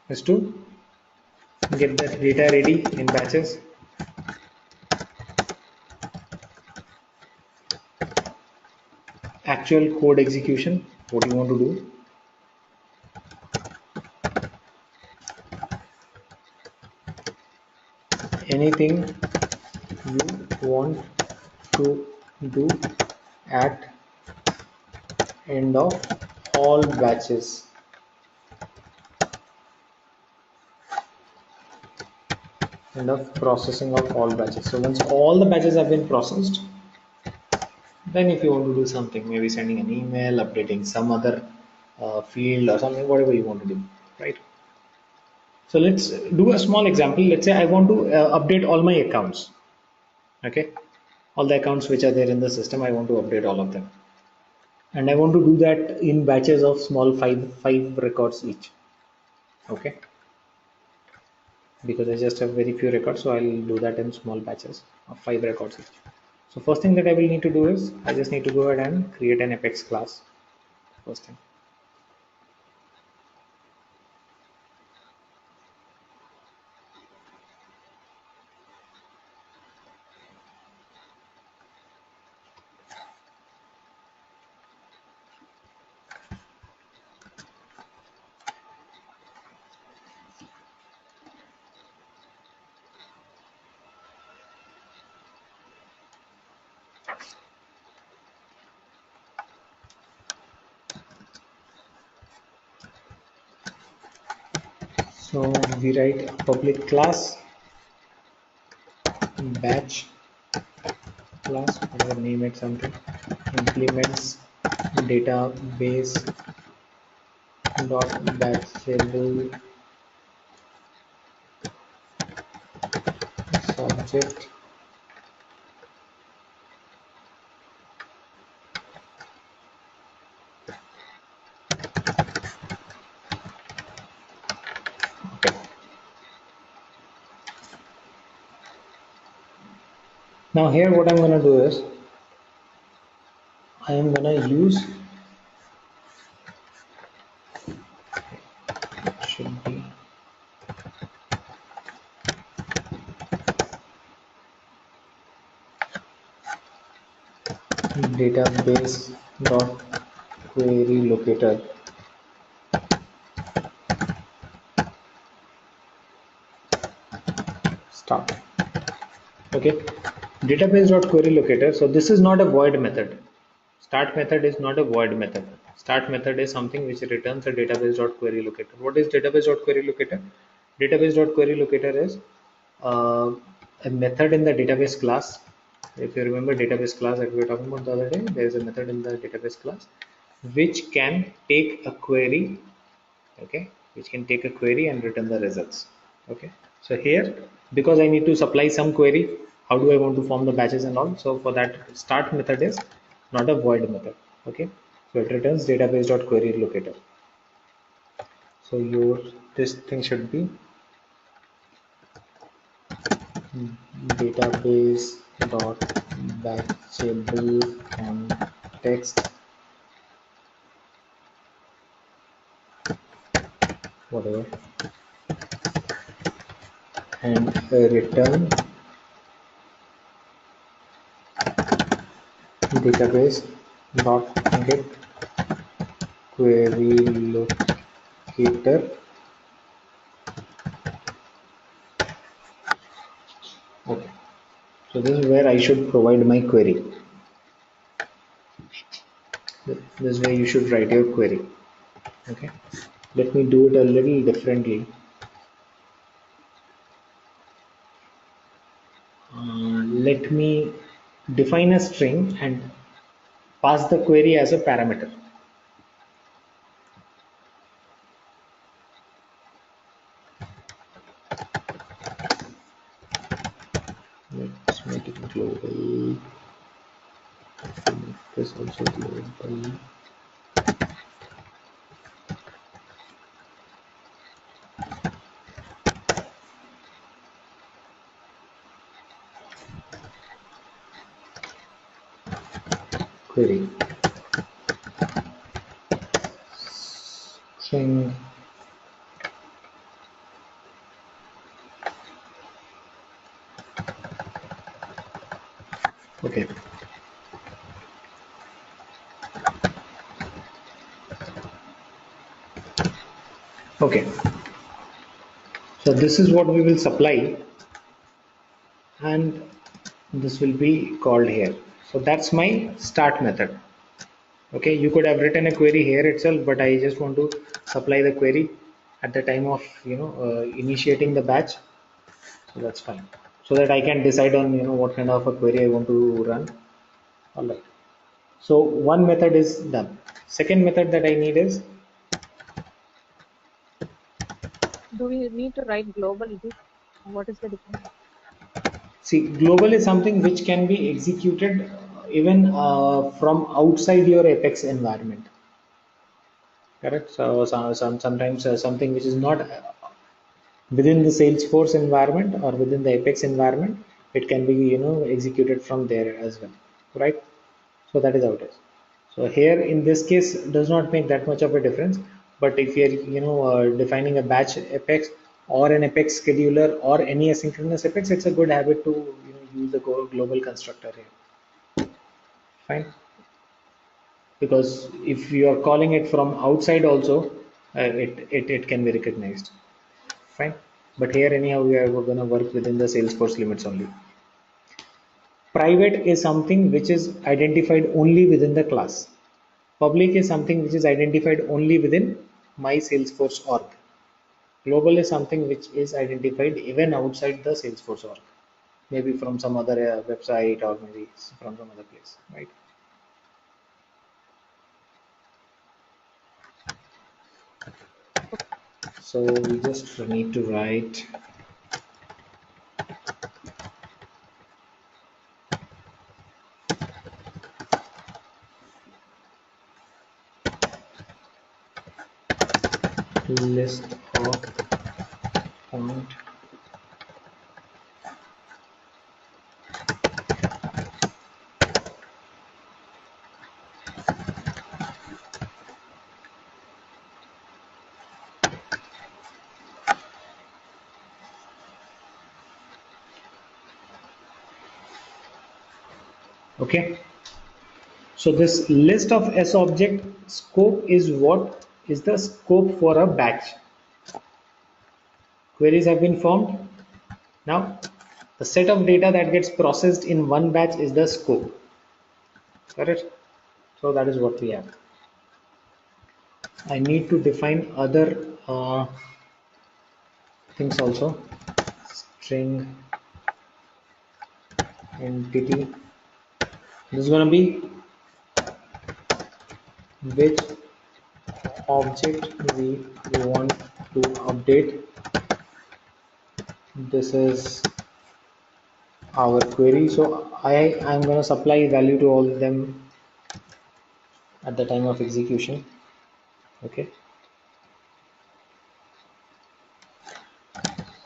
[SPEAKER 1] is to get the data ready in batches. Actual code execution, what you want to do. Anything you want to do at end of all batches. End of processing of all batches. So once all the batches have been processed, then if you want to do something, maybe sending an email, updating some other field or something, whatever you want to do, right? So let's do a small example. Let's say I want to update all my accounts. Okay, all the accounts which are there in the system, I want to update all of them, and I want to do that in batches of small five records each. Okay, because I just have very few records, so I'll do that in small batches of 5 records each. So first thing that I will need to do is I just need to go ahead and create an Apex class. First thing. So we write a public class, batch class, whatever, name it something, implements database dot batchable subject okay. Now here what I'm gonna do is I am gonna use, it should be database dot query locator start. Okay, database dot query locator. So this is not a void method. Start method is not a void method. Start method is something which returns a database dot query locator. What is database dot query locator? Database dot query locator is uh, a method in the database class. If you remember database class that we were talking about the other day, there is a method in the database class which can take a query, okay, which can take a query and return the results. Okay, so here because I need to supply some query, how do I want to form the batches and all? So for that, start method is not a void method. Okay, so it returns database dot query locator. So your this thing should be database dot batchable context whatever and return database dot get query locator. Okay, so this is where I should provide my query. This is where you should write your query. Okay, let me do it a little differently. Let me define a string and pass the query as a parameter. Let's make it global. Make this also global. Query string okay. Okay, so this is what we will supply and this will be called here. So that's my start method. Okay, you could have written a query here itself, but I just want to supply the query at the time of initiating the batch. So that's fine, so that I can decide on what kind of a query I want to run. All right, so one method is done. Second method that I need is,
[SPEAKER 2] Do we need to write global? What is the difference?
[SPEAKER 1] see, global is something which can be executed even from outside your Apex environment. Correct. So, sometimes something which is not within the Salesforce environment or within the Apex environment, it can be executed from there as well, right? So that is how it is. So here in this case does not make that much of a difference. But if you're defining a batch Apex or an Apex scheduler or any asynchronous Apex, it's a good habit to use the global constructor here. Fine, because if you are calling it from outside also, it can be recognized. Fine, but here anyhow we're going to work within the Salesforce limits only. Private is something which is identified only within the class. Public is something which is identified only within my Salesforce org. Global is something which is identified even outside the Salesforce org, maybe from some other website or maybe from some other place, right? So we just need to write list of point okay. So this list of S object scope is what is the scope for a batch. Queries have been formed. Now the set of data that gets processed in one batch is the scope. Correct? So that is what we have. I need to define other things also. String entity. This is going to be which object we want to update. This is our query. So I'm going to supply value to all of them at the time of execution. Okay.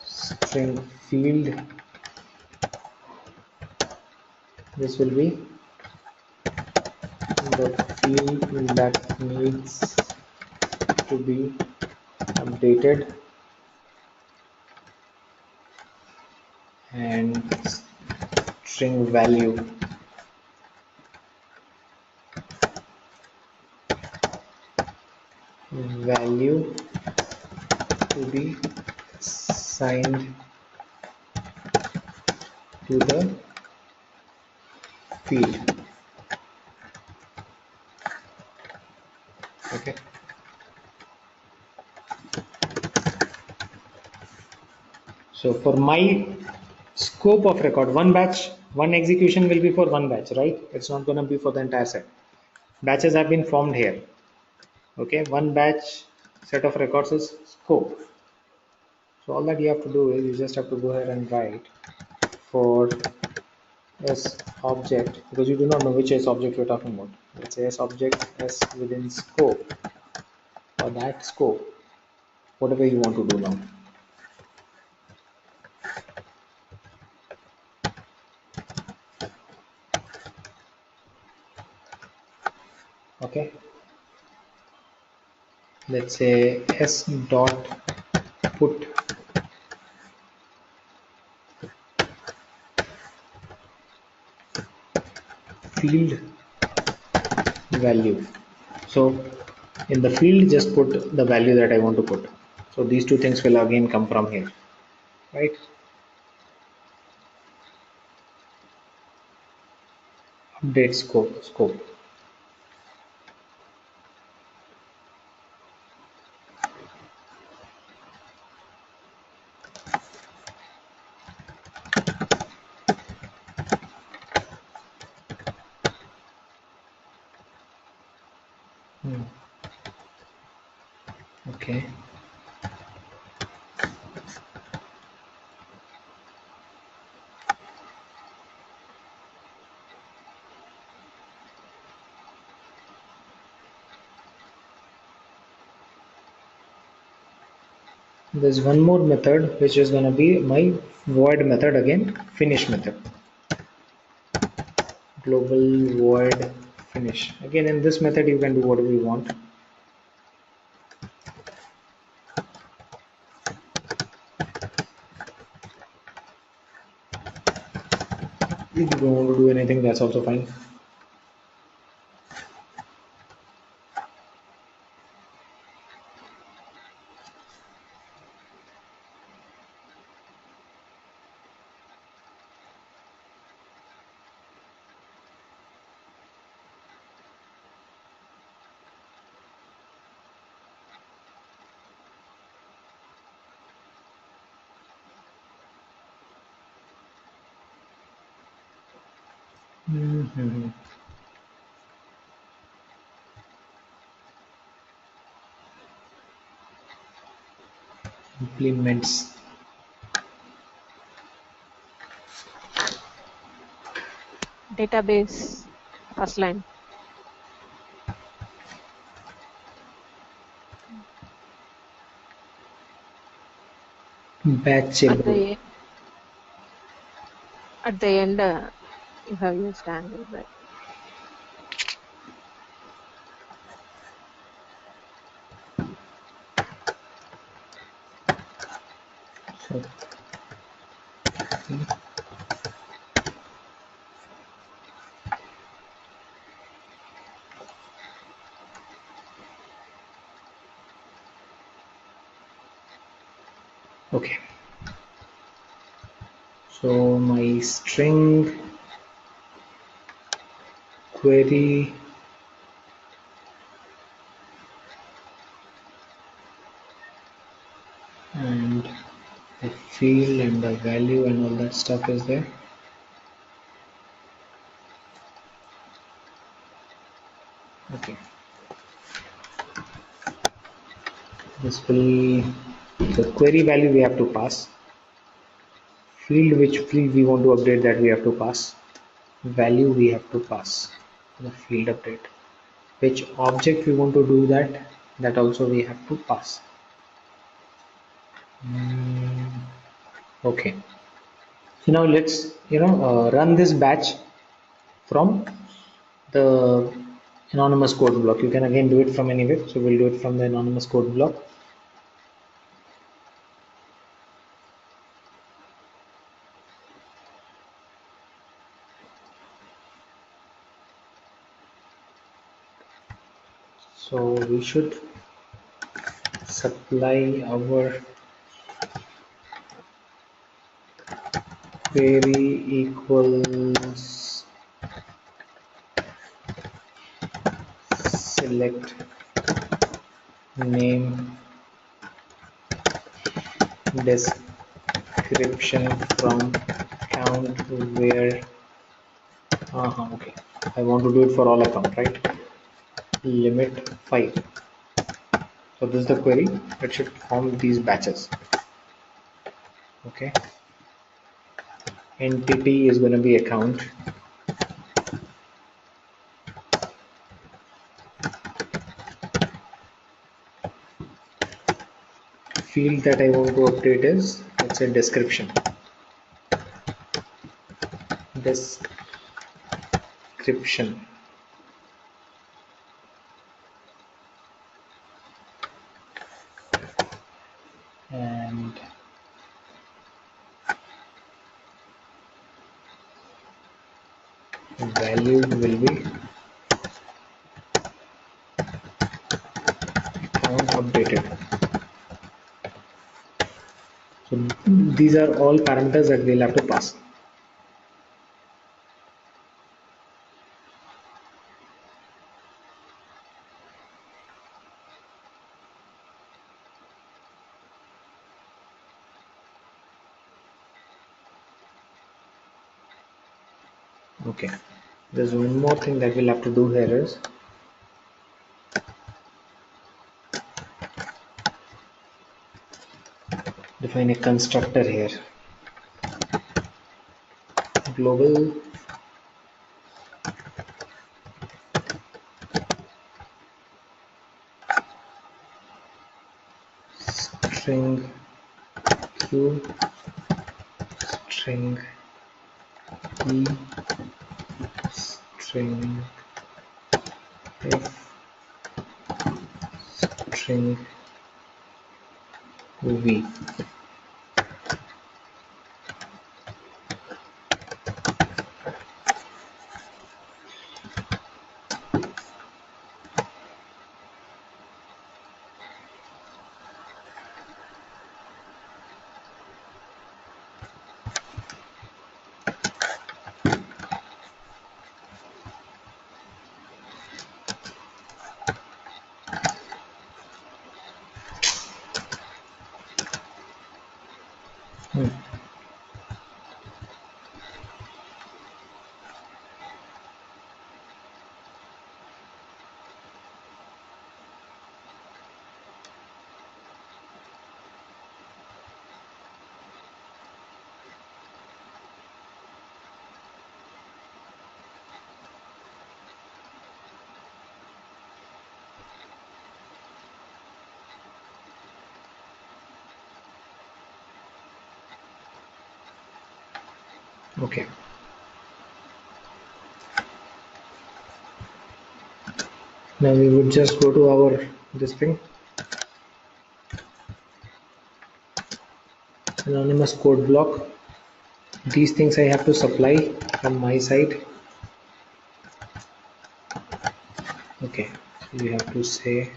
[SPEAKER 1] String field This will be the field that needs to be updated and string value to be assigned to the field. Okay. So for my scope of record, one batch, one execution will be for one batch, right? It's not going to be for the entire set. Batches have been formed here. Okay, one batch set of records is scope. So all that you have to do is you just have to go ahead and write for S object, because you do not know which S object we're talking about. Let's say S object S within scope, or that scope, whatever you want to do now. Okay, let's say S dot put field value. So in the field, just put the value that I want to put. So these two things will again come from here, right? Update scope. Okay. There's one more method which is going to be my void method again, finish method. Global void finish. Again, in this method you can do whatever you want. If you don't want to do anything, that's also fine. Implements.
[SPEAKER 2] Database, first line.
[SPEAKER 1] Batchable.
[SPEAKER 2] At the end, you have used angle, right?
[SPEAKER 1] So, okay. So my string query and the field and the value and all that stuff is there. Okay. This will, the query value we have to pass. Field, which field we want to update, that we have to pass. Value we have to pass the field update. Which object we want to do that, that also we have to pass. Okay. So now let's run this batch from the anonymous code block. You can again do it from anywhere, so we'll do it from the anonymous code block. So we should supply our query equals select name description from count where okay, I want to do it for all account, right? Limit 5. So this is the query. It should form these batches. Okay, entity is going to be account. Field that I want to update is, let's say, description. Description. And value will be account updated. So these are all parameters that we'll have to pass. Okay, there's one more thing that we'll have to do here is define a constructor here. Global string q string e string f string v. Okay, now we would just go to our this thing, anonymous code block. These things I have to supply from my side. Okay, so you have to say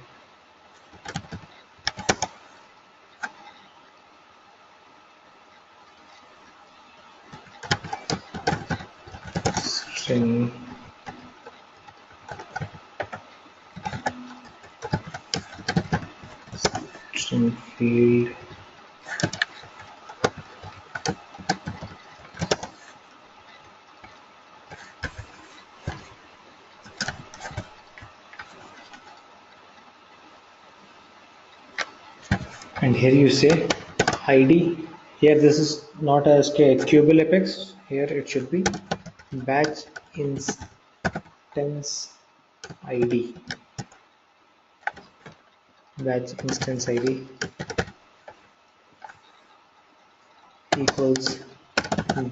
[SPEAKER 1] string string field and here you say id. Here this is not a Queueable Apex. Here it should be batch instance id, batch instance id equals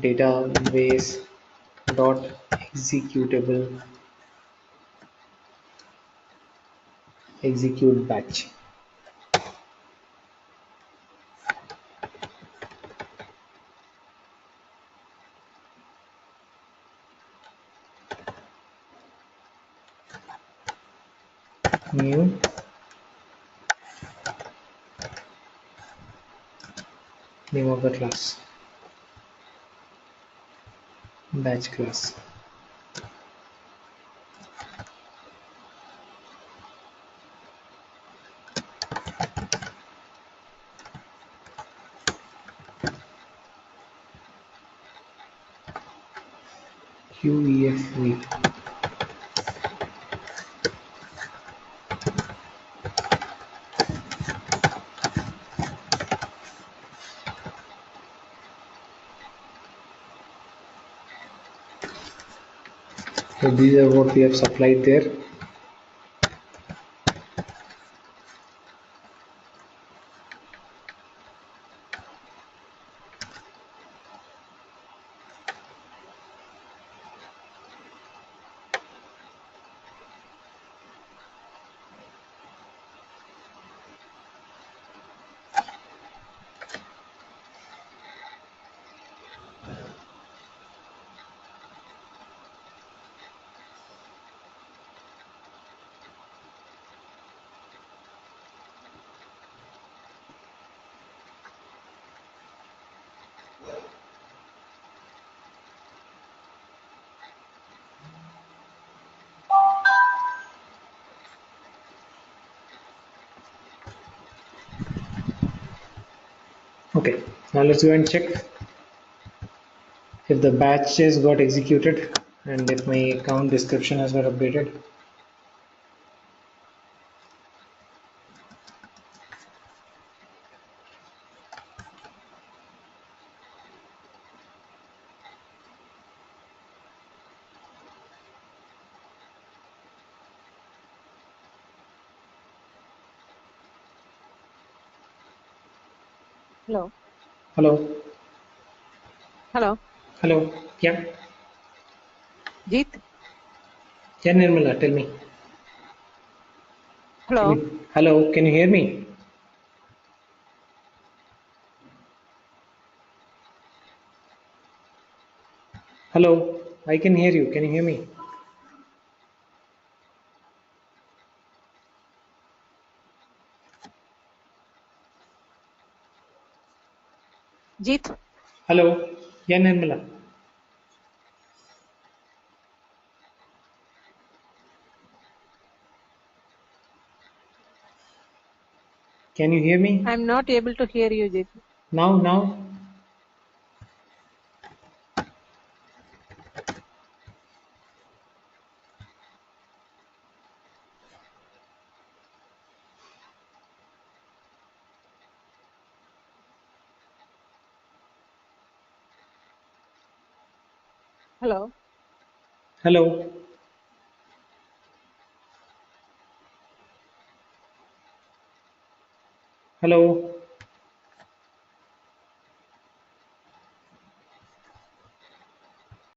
[SPEAKER 1] database dot executable execute batch. New name of the class, batch class. QEFV. So these are what we have supplied there. Okay, now let's go and check if the batches got executed and if my account description has got updated.
[SPEAKER 2] Hello.
[SPEAKER 1] Hello,
[SPEAKER 2] Hello.
[SPEAKER 1] hello, yeah,
[SPEAKER 2] Jeet.
[SPEAKER 1] yeah, Nirmala, tell me.
[SPEAKER 2] Hello.
[SPEAKER 1] Hello, can you hear me? Hello, I can hear you. Can you hear me?
[SPEAKER 2] Jeet.
[SPEAKER 1] Hello, yeah, Nirmala. Can you hear me?
[SPEAKER 2] I'm not able to hear you, Jeet.
[SPEAKER 1] Now,
[SPEAKER 2] Hello.
[SPEAKER 1] hello, hello.